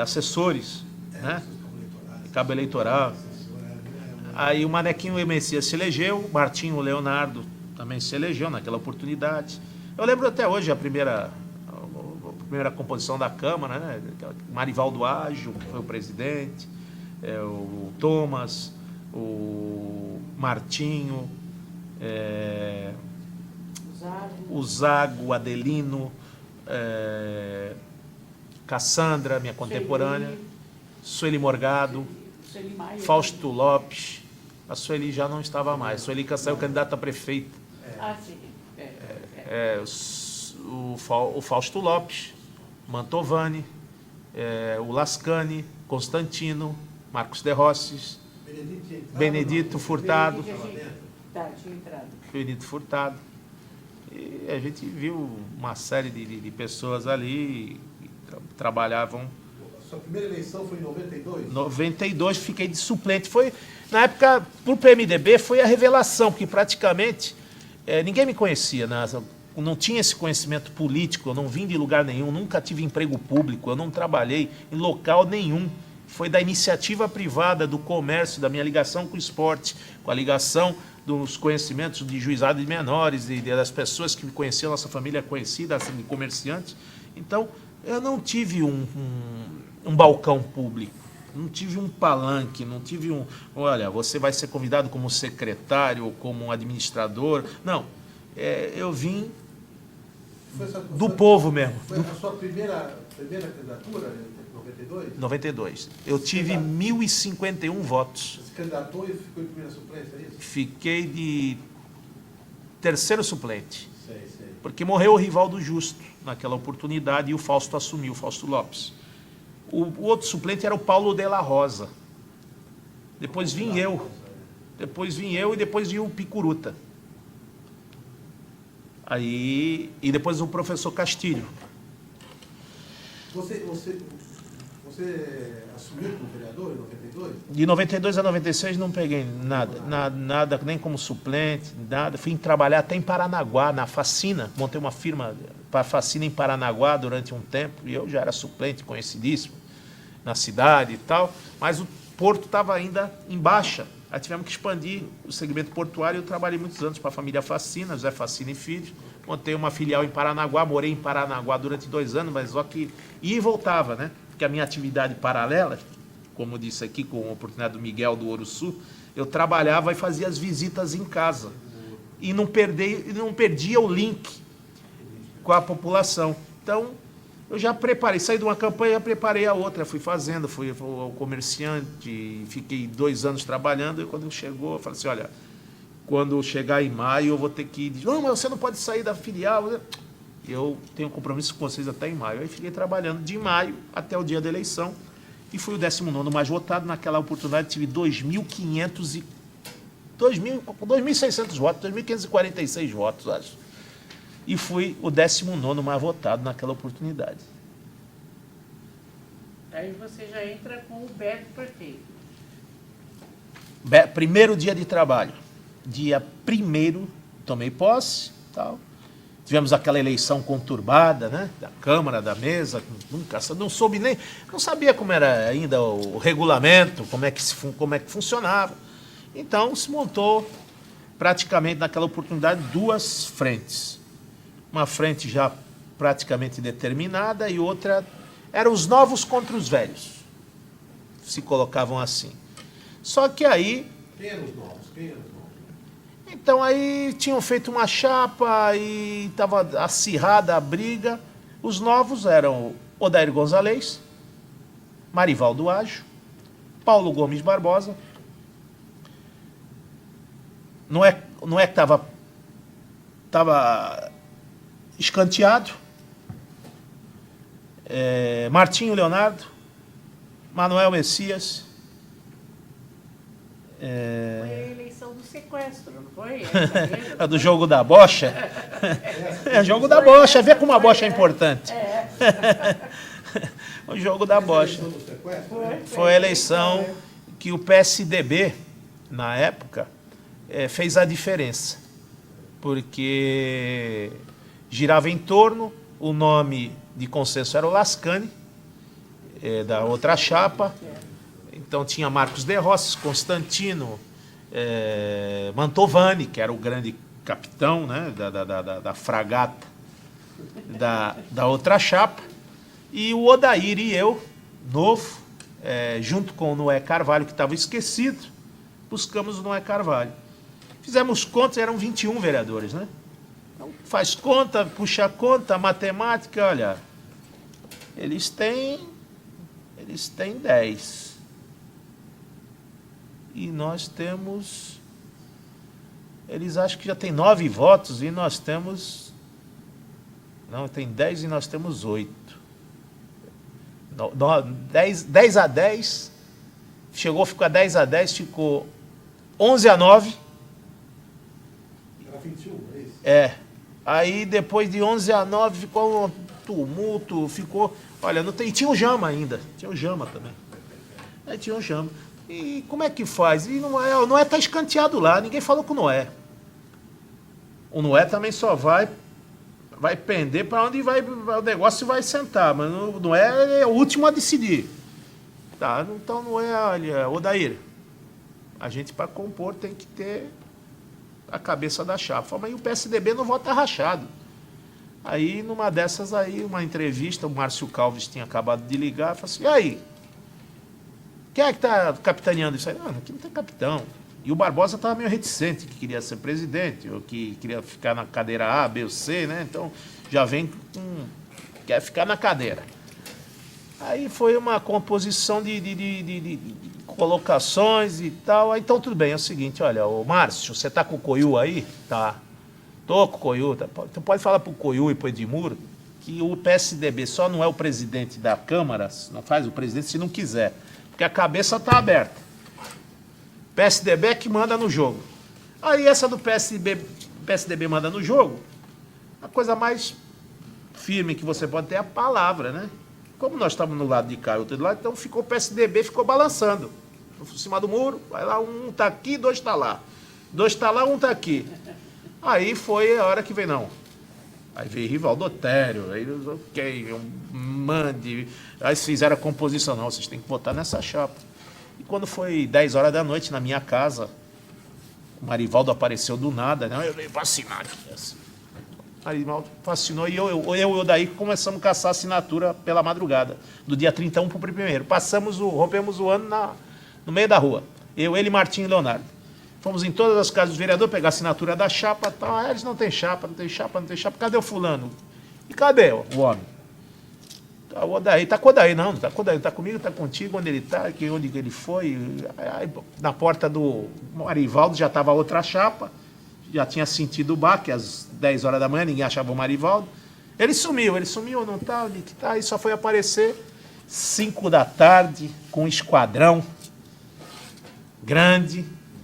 assessores, né? Cabo eleitoral. Aí o Manequinho Messias se elegeu, o Martinho Leonardo também se elegeu naquela oportunidade. Eu lembro até hoje a primeira composição da Câmara, né? Marivaldo Ágio, que foi o presidente, o Thomas, o Martinho, o Zago, o Adelino, Cassandra, minha contemporânea, Sueli Morgado, Fausto Lopes. A Sueli já não estava mais. Sueli saiu candidata a prefeita. O Fausto Lopes, Mantovani, o Lascani, Constantino, Marcos de Rosses, Benedito Furtado. Benedito Furtado. E a gente viu uma série de pessoas ali que trabalhavam. Sua primeira eleição foi em 92? 92, fiquei de suplente. Foi, na época, para o PMDB, foi a revelação, porque praticamente ninguém me conhecia, né? Não tinha esse conhecimento político, eu não vim de lugar nenhum, nunca tive emprego público, eu não trabalhei em local nenhum. Foi da iniciativa privada, do comércio, da minha ligação com o esporte, com a ligação dos conhecimentos de juizado de menores e das pessoas que me conheciam, nossa família conhecida, assim, de comerciantes. Então, eu não tive um balcão público, não tive um palanque, não tive olha, você vai ser convidado como secretário ou como administrador. Não, eu vim do povo mesmo. Foi a sua primeira candidatura em 92? 92. Eu tive 1.051 votos. Se candidatou e ficou em primeira suplência, é isso? Fiquei de terceiro suplente. Sei. Porque morreu o Rivaldo Justo naquela oportunidade e o Fausto assumiu, o Fausto Lopes. O outro suplente era o Paulo de la Rosa. Depois vim eu. E depois vinha o Picuruta. E depois o professor Castilho. Você você assumiu como vereador em 92? De 92 a 96 não peguei nada, nem como suplente, nada. Fui trabalhar até em Paranaguá, na Facina. Montei uma firma para Facina em Paranaguá durante um tempo. E eu já era suplente, conhecidíssimo, na cidade e tal. Mas o porto estava ainda em baixa. Aí tivemos que expandir o segmento portuário. Eu trabalhei muitos anos para a família Facina, José Facina e Filhos. Montei uma filial em Paranaguá, morei em Paranaguá durante 2 anos, mas só que ia e voltava, né? Porque a minha atividade paralela, como disse aqui, com a oportunidade do Miguel do Ouro Sul, eu trabalhava e fazia as visitas em casa. E não perdia o link com a população. Então, eu já preparei, saí de uma campanha, já preparei a outra, fui fazendo, fui ao comerciante, fiquei 2 anos trabalhando, e quando chegou, eu falei assim, olha, quando chegar em maio eu vou ter que ir, não, mas você não pode sair da filial, eu tenho compromisso com vocês até em maio. Aí fiquei trabalhando de maio até o dia da eleição, e fui o 19º mais votado. Naquela oportunidade tive 2.600 votos, 2.546 votos, acho. E fui o 19º mais votado naquela oportunidade. Aí você já entra com o Beto prefeito. Primeiro dia de trabalho. Dia 1º, tomei posse, tal. Tivemos aquela eleição conturbada, né? Da Câmara, da mesa, nunca não soube nem, não sabia como era ainda o regulamento, como é que funcionava. Então se montou praticamente naquela oportunidade 2 frentes. Uma frente já praticamente determinada e outra eram os novos contra os velhos. Se colocavam assim. Só que aí... Quem eram os novos? Então aí tinham feito uma chapa e estava acirrada a briga. Os novos eram Odair Gonzalez, Marivaldo Ajo, Paulo Gomes Barbosa. Não é que estava escanteado. Martinho Leonardo, Manuel Messias. Foi a eleição do sequestro, não foi? A do jogo da bocha? É, jogo da bocha. Vê como a bocha é importante. O jogo da bocha. Foi a eleição que o PSDB, na época, fez a diferença. Porque girava em torno, o nome de consenso era o Lascani, da outra chapa. Então tinha Marcos de Rosses, Constantino, Mantovani, que era o grande capitão, né, da fragata da outra chapa, e o Odair e eu, novo, junto com o Noé Carvalho, que estava esquecido, buscamos o Noé Carvalho. Fizemos contas, eram 21 vereadores, né? Então, faz conta, puxa conta, matemática, olha, eles têm 10. E nós temos... Eles acham que já tem 9 votos e nós temos... Não, tem 10 e nós temos 8. 10 a 10. Ficou a 10 a 10, ficou 11 a 9. Era 21, é isso? Aí depois de 11 a 9 ficou um tumulto, ficou... Olha, não tem... Tinha o Jama ainda. Tinha o Jama também. Aí tinha o Jama. E como é que faz? E o Noé está escanteado lá, ninguém falou com o Noé. O Noé também só vai pender para onde o negócio vai sentar, mas o Noé é o último a decidir. Tá, então Noé, olha, Odair, a gente para compor tem que ter a cabeça da chapa. Mas o PSDB não vota rachado. Aí, numa dessas aí, uma entrevista, o Márcio Calves tinha acabado de ligar, falou assim, e aí? Quem é que está capitaneando isso aí? Não, aqui não tem capitão. E o Barbosa estava meio reticente, que queria ser presidente, ou que queria ficar na cadeira A, B ou C, né? Então, já vem quer ficar na cadeira. Aí foi uma composição de colocações e tal. Aí, então, tudo bem, é o seguinte, olha, o Márcio, você está com o Coiu aí? Tá. Tô com o Coiu. Tá. Então, pode falar para o Coiu e para o Edmuro que o PSDB só não é o presidente da Câmara, não faz o presidente se não quiser. Porque a cabeça está aberta. PSDB é que manda no jogo. Aí essa do PSDB manda no jogo, a coisa mais firme que você pode ter é a palavra, né? Como nós estávamos no lado de cá e outro do lado, então ficou o PSDB, ficou balançando. Por cima do muro, vai lá, um está aqui, dois está lá. Dois está lá, um está aqui. Aí foi a hora que veio, não. Aí veio Rivaldo Otério, aí, ok, mande. Aí fizeram a composição, não, vocês têm que votar nessa chapa. E quando foi 10 horas da noite, na minha casa, o Marivaldo apareceu do nada, né? Eu veio vacinar aqui, assim. Marivaldo vacinou e eu e o Odair começamos a caçar assinatura pela madrugada, do dia 31 para o 1º. Rompemos o ano no meio da rua. Eu, ele, Martim e Leonardo. Fomos em todas as casas do vereador pegar a assinatura da chapa. Tal. Ah, eles não tem chapa, não tem chapa, não tem chapa. Cadê o fulano? E cadê o homem? Tá, o Odair, tá com o Odair, não tá com o Odair, tá comigo, tá contigo, onde ele tá, onde ele foi. Aí, na porta do Marivaldo já estava outra chapa, já tinha sentido o baque, às 10 horas da manhã, ninguém achava o Marivaldo. Ele sumiu, não tá, onde que tá? Aí só foi aparecer 5 da tarde, com um esquadrão grande,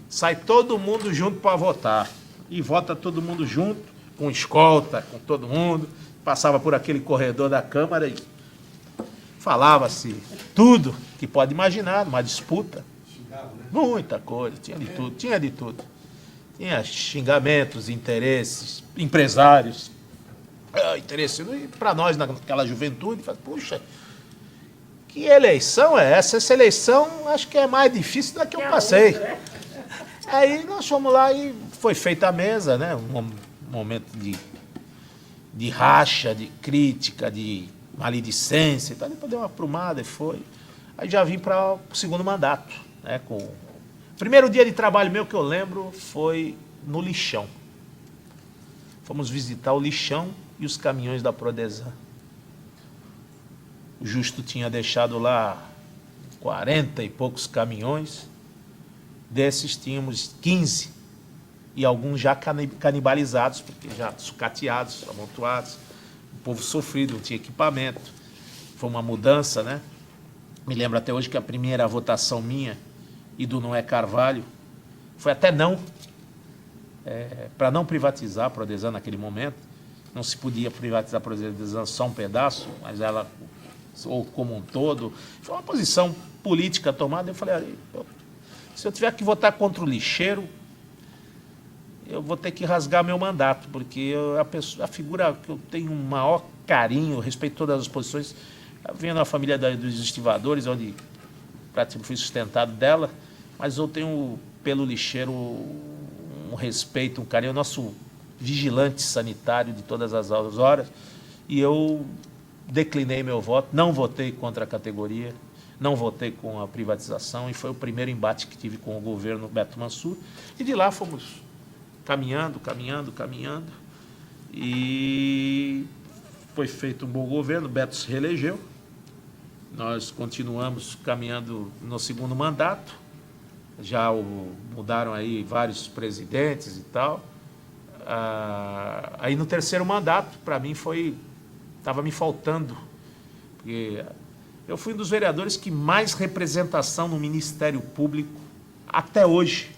sai todo mundo junto para votar. E vota todo mundo junto, com escolta, com todo mundo. Passava por aquele corredor da Câmara e falava-se tudo que pode imaginar, uma disputa. Muita coisa, tinha de tudo, tinha de tudo. Tinha xingamentos, interesses, empresários. Interesse, e para nós, naquela juventude, puxa, que eleição é essa? Essa eleição acho que é mais difícil da que eu passei. Aí nós fomos lá e foi feita a mesa, né? Um momento de racha, de crítica, de maledicência e tal. Depois deu uma aprumada e foi. Aí já vim para o segundo mandato, né? O primeiro dia de trabalho meu que eu lembro foi no lixão. Fomos visitar o lixão e os caminhões da Prodesan. O Justo tinha deixado lá 40 e poucos caminhões. Desses tínhamos 15 e alguns já canibalizados, porque já sucateados, amontoados. O povo sofrido, não tinha equipamento. Foi uma mudança, né? Me lembro até hoje que a primeira votação minha e do Noé Carvalho foi até não, para não privatizar a Prodesan naquele momento. Não se podia privatizar a Prodesan só um pedaço, mas ela, ou como um todo. Foi uma posição política tomada. Eu falei, se eu tiver que votar contra o lixeiro, eu vou ter que rasgar meu mandato, porque a figura que eu tenho um maior carinho, respeito todas as posições, venho da família dos estivadores, onde praticamente fui sustentado dela, mas eu tenho pelo lixeiro um respeito, um carinho, o nosso vigilante sanitário de todas as horas, e eu declinei meu voto, não votei contra a categoria, não votei com a privatização, e foi o primeiro embate que tive com o governo Beto Mansur, e de lá fomos caminhando, e foi feito um bom governo, Beto se reelegeu, nós continuamos caminhando no segundo mandato, já mudaram aí vários presidentes e tal. Aí no terceiro mandato, para mim estava me faltando, porque eu fui um dos vereadores que mais representação no Ministério Público, até hoje,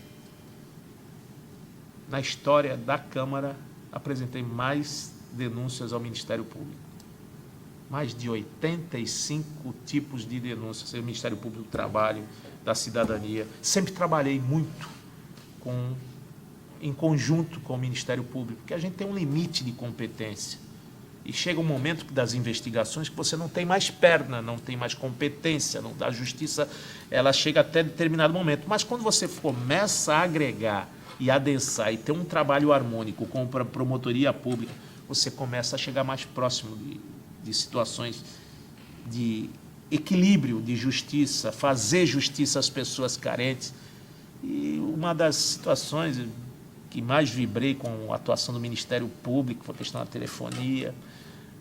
na história da Câmara, apresentei mais denúncias ao Ministério Público. Mais de 85 tipos de denúncias, o Ministério Público do Trabalho, da Cidadania. Sempre trabalhei muito em conjunto com o Ministério Público, porque a gente tem um limite de competência. E chega um momento das investigações que você não tem mais perna, não tem mais competência, a justiça ela chega até determinado momento. Mas quando você começa a agregar e adensar e ter um trabalho harmônico com a promotoria pública, você começa a chegar mais próximo de situações de equilíbrio de justiça, fazer justiça às pessoas carentes. E uma das situações que mais vibrei com a atuação do Ministério Público foi a questão da telefonia,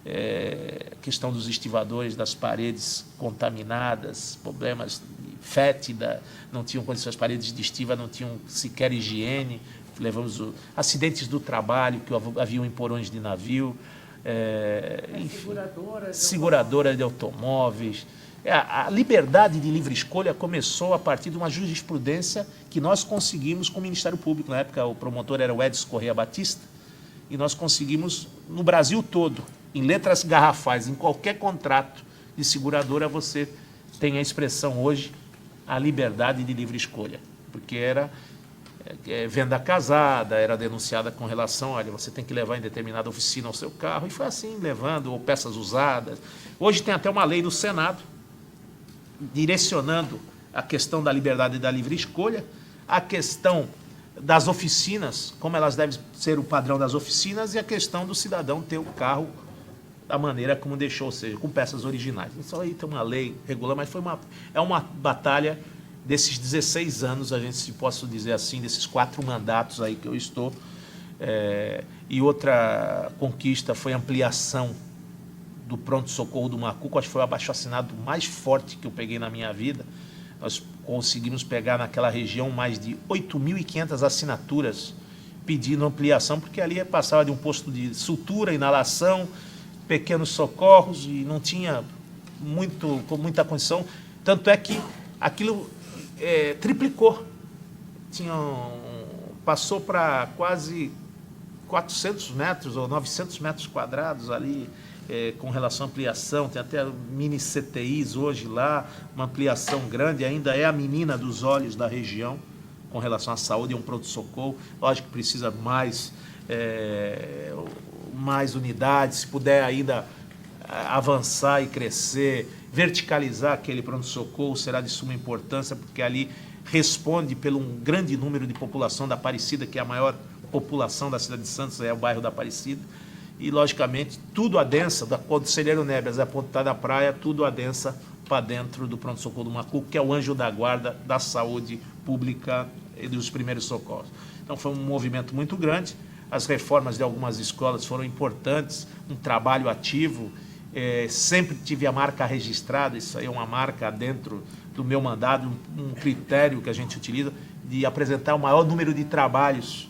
a questão dos estivadores, das paredes contaminadas, problemas fétida, não tinham condições, as paredes de estiva não tinham sequer higiene, levamos acidentes do trabalho que haviam em porões de navio, seguradora de automóveis. A liberdade de livre escolha começou a partir de uma jurisprudência que nós conseguimos com o Ministério Público. Na época, o promotor era o Edson Correia Batista, e nós conseguimos, no Brasil todo, em letras garrafais, em qualquer contrato de seguradora, você tem a expressão hoje, a liberdade de livre escolha, porque era venda casada, era denunciada com relação, olha, você tem que levar em determinada oficina o seu carro, e foi assim, levando, ou peças usadas. Hoje tem até uma lei do Senado direcionando a questão da liberdade e da livre escolha, a questão das oficinas, como elas devem ser o padrão das oficinas, e a questão do cidadão ter o carro da maneira como deixou, ou seja, com peças originais. Isso aí tem uma lei regular, mas é uma batalha desses 16 anos, a gente se posso dizer assim, desses 4 mandatos aí que eu estou. E outra conquista foi a ampliação do pronto-socorro do Macuco, acho que foi o abaixo-assinado mais forte que eu peguei na minha vida. Nós conseguimos pegar naquela região mais de 8.500 assinaturas pedindo ampliação, porque ali passava de um posto de sutura, inalação, pequenos socorros, e não tinha muita condição. Tanto é que aquilo triplicou. Passou para quase 400 metros ou 900 metros quadrados ali, com relação à ampliação. Tem até mini CTIs hoje lá, uma ampliação grande, ainda é a menina dos olhos da região com relação à saúde, é um pronto-socorro. Lógico que precisa mais unidades, se puder ainda avançar e crescer, verticalizar aquele pronto-socorro será de suma importância, porque ali responde pelo um grande número de população da Aparecida, que é a maior população da cidade de Santos, é o bairro da Aparecida. E, logicamente, tudo adensa, da Conselheiro Nebias à Ponta da Praia, tudo adensa para dentro do pronto-socorro do Macuco, que é o anjo da guarda da saúde pública e dos primeiros socorros. Então, foi um movimento muito grande. As reformas de algumas escolas foram importantes, um trabalho ativo. Sempre tive a marca registrada, isso aí é uma marca dentro do meu mandato, um critério que a gente utiliza, de apresentar o maior número de trabalhos.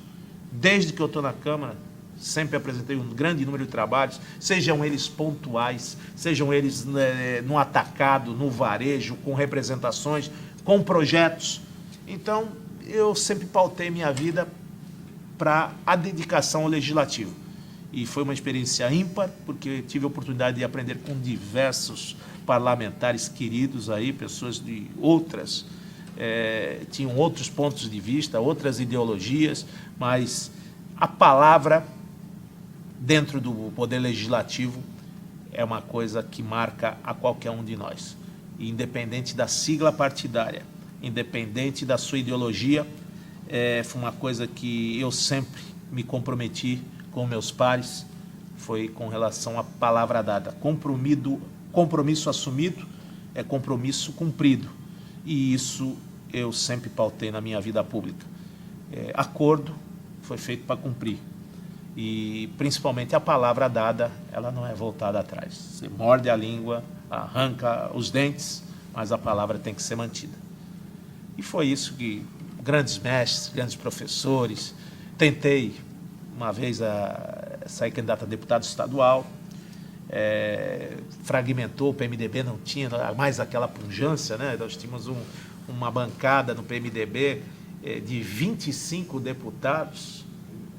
Desde que eu estou na Câmara, sempre apresentei um grande número de trabalhos, sejam eles pontuais, sejam eles no atacado, no varejo, com representações, com projetos. Então, eu sempre pautei minha vida para a dedicação ao legislativo. E foi uma experiência ímpar, porque tive a oportunidade de aprender com diversos parlamentares queridos aí, pessoas de outras, tinham outros pontos de vista, outras ideologias, mas a palavra dentro do poder legislativo é uma coisa que marca a qualquer um de nós. E independente da sigla partidária, independente da sua ideologia, foi uma coisa que eu sempre me comprometi com meus pares, foi com relação à palavra dada. Compromisso assumido é compromisso cumprido. E isso eu sempre pautei na minha vida pública. Acordo foi feito para cumprir. E, principalmente, a palavra dada, ela não é voltada atrás. Você morde a língua, arranca os dentes, mas a palavra tem que ser mantida. E foi isso que grandes mestres, grandes professores, tentei uma vez sair candidato a deputado estadual, fragmentou, o PMDB não tinha mais aquela pujança, né? Nós tínhamos uma bancada no PMDB de 25 deputados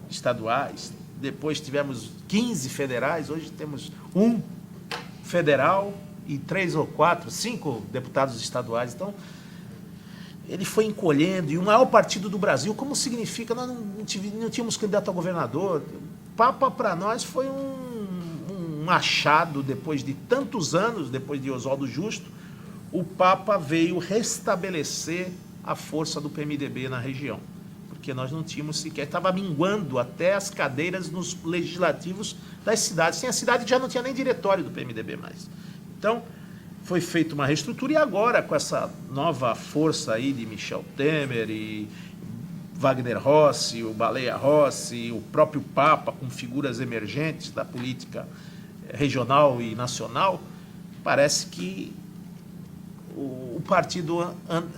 estaduais, depois tivemos 15 federais, hoje temos um federal e 3 ou 4, 5 deputados estaduais. Então, ele foi encolhendo, e o maior partido do Brasil, como significa, nós não tínhamos candidato a governador. Papa, para nós, foi um achado, depois de tantos anos, depois de Oswaldo Justo, o Papa veio restabelecer a força do PMDB na região, porque nós não tínhamos sequer, estava minguando até as cadeiras nos legislativos das cidades. Sem a cidade já não tinha nem diretório do PMDB mais. Então, foi feita uma reestrutura, e agora, com essa nova força aí de Michel Temer e Wagner Rossi, o Baleia Rossi, o próprio Papa, com figuras emergentes da política regional e nacional, parece que o partido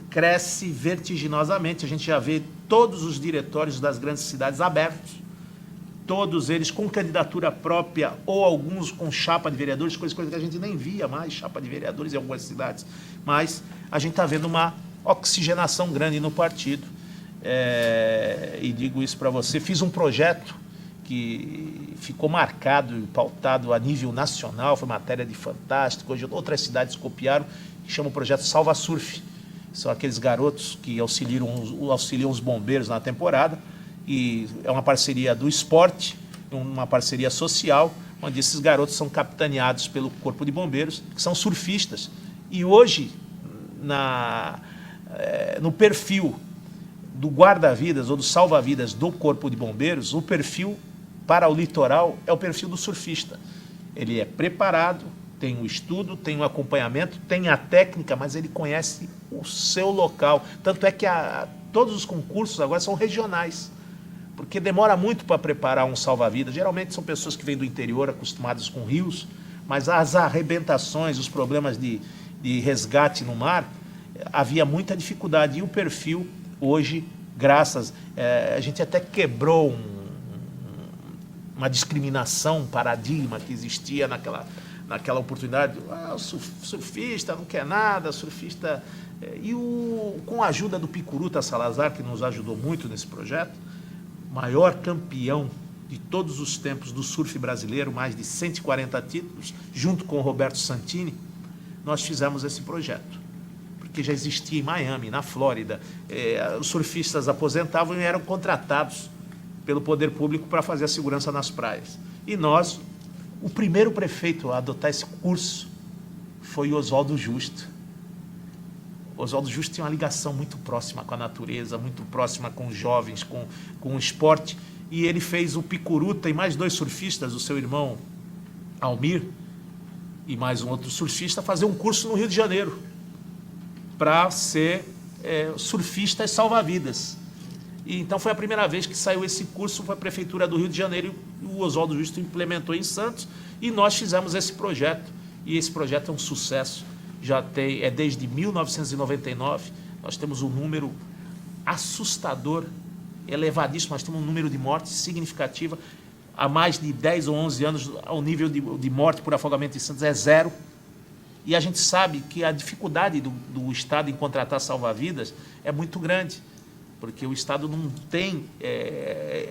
cresce vertiginosamente. A gente já vê todos os diretórios das grandes cidades abertos, todos eles com candidatura própria ou alguns com chapa de vereadores, coisa que a gente nem via mais, chapa de vereadores em algumas cidades. Mas a gente está vendo uma oxigenação grande no partido. E digo isso para você, fiz um projeto que ficou marcado e pautado a nível nacional, foi matéria de Fantástico, hoje outras cidades copiaram, que chama o projeto Salva Surf. São aqueles garotos que auxiliam os bombeiros na temporada, e é uma parceria do esporte, uma parceria social, onde esses garotos são capitaneados pelo Corpo de Bombeiros, que são surfistas. E hoje, no perfil do guarda-vidas ou do salva-vidas do Corpo de Bombeiros, o perfil para o litoral é o perfil do surfista. Ele é preparado, tem o estudo, tem o acompanhamento, tem a técnica, mas ele conhece o seu local. Tanto é que todos os concursos agora são regionais, porque demora muito para preparar um salva-vidas. Geralmente são pessoas que vêm do interior, acostumadas com rios, mas as arrebentações, os problemas de resgate no mar, havia muita dificuldade. E o perfil, hoje, a gente até quebrou uma discriminação, um paradigma que existia naquela oportunidade. O surfista não quer nada, surfista... com a ajuda do Picuruta Salazar, que nos ajudou muito nesse projeto, maior campeão de todos os tempos do surf brasileiro, mais de 140 títulos, junto com o Roberto Santini, nós fizemos esse projeto. Porque já existia em Miami, na Flórida, os surfistas aposentavam e eram contratados pelo poder público para fazer a segurança nas praias. E nós, o primeiro prefeito a adotar esse curso foi Oswaldo Justo. Oswaldo Justo tinha uma ligação muito próxima com a natureza, muito próxima com os jovens, com o esporte, e ele fez o Picuruta e mais 2 surfistas, o seu irmão Almir e mais um outro surfista, fazer um curso no Rio de Janeiro para ser surfistas salva-vidas. E então foi a primeira vez que saiu esse curso, foi a Prefeitura do Rio de Janeiro, e o Oswaldo Justo implementou em Santos, e nós fizemos esse projeto, e esse projeto é um sucesso. Desde 1999, nós temos um número assustador, elevadíssimo, nós temos um número de mortes significativa. Há mais de 10 ou 11 anos, o nível de morte por afogamento em Santos é 0. E a gente sabe que a dificuldade do Estado em contratar salva-vidas é muito grande, porque o Estado não tem,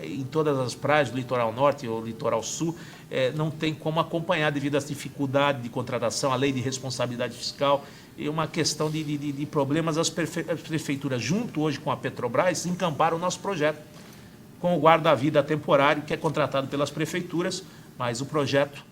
em todas as praias do litoral norte ou litoral sul, não tem como acompanhar devido às dificuldades de contratação, a lei de responsabilidade fiscal, e uma questão de problemas. As prefeituras, junto hoje com a Petrobras, encamparam o nosso projeto com o guarda-vida temporário, que é contratado pelas prefeituras, mas o projeto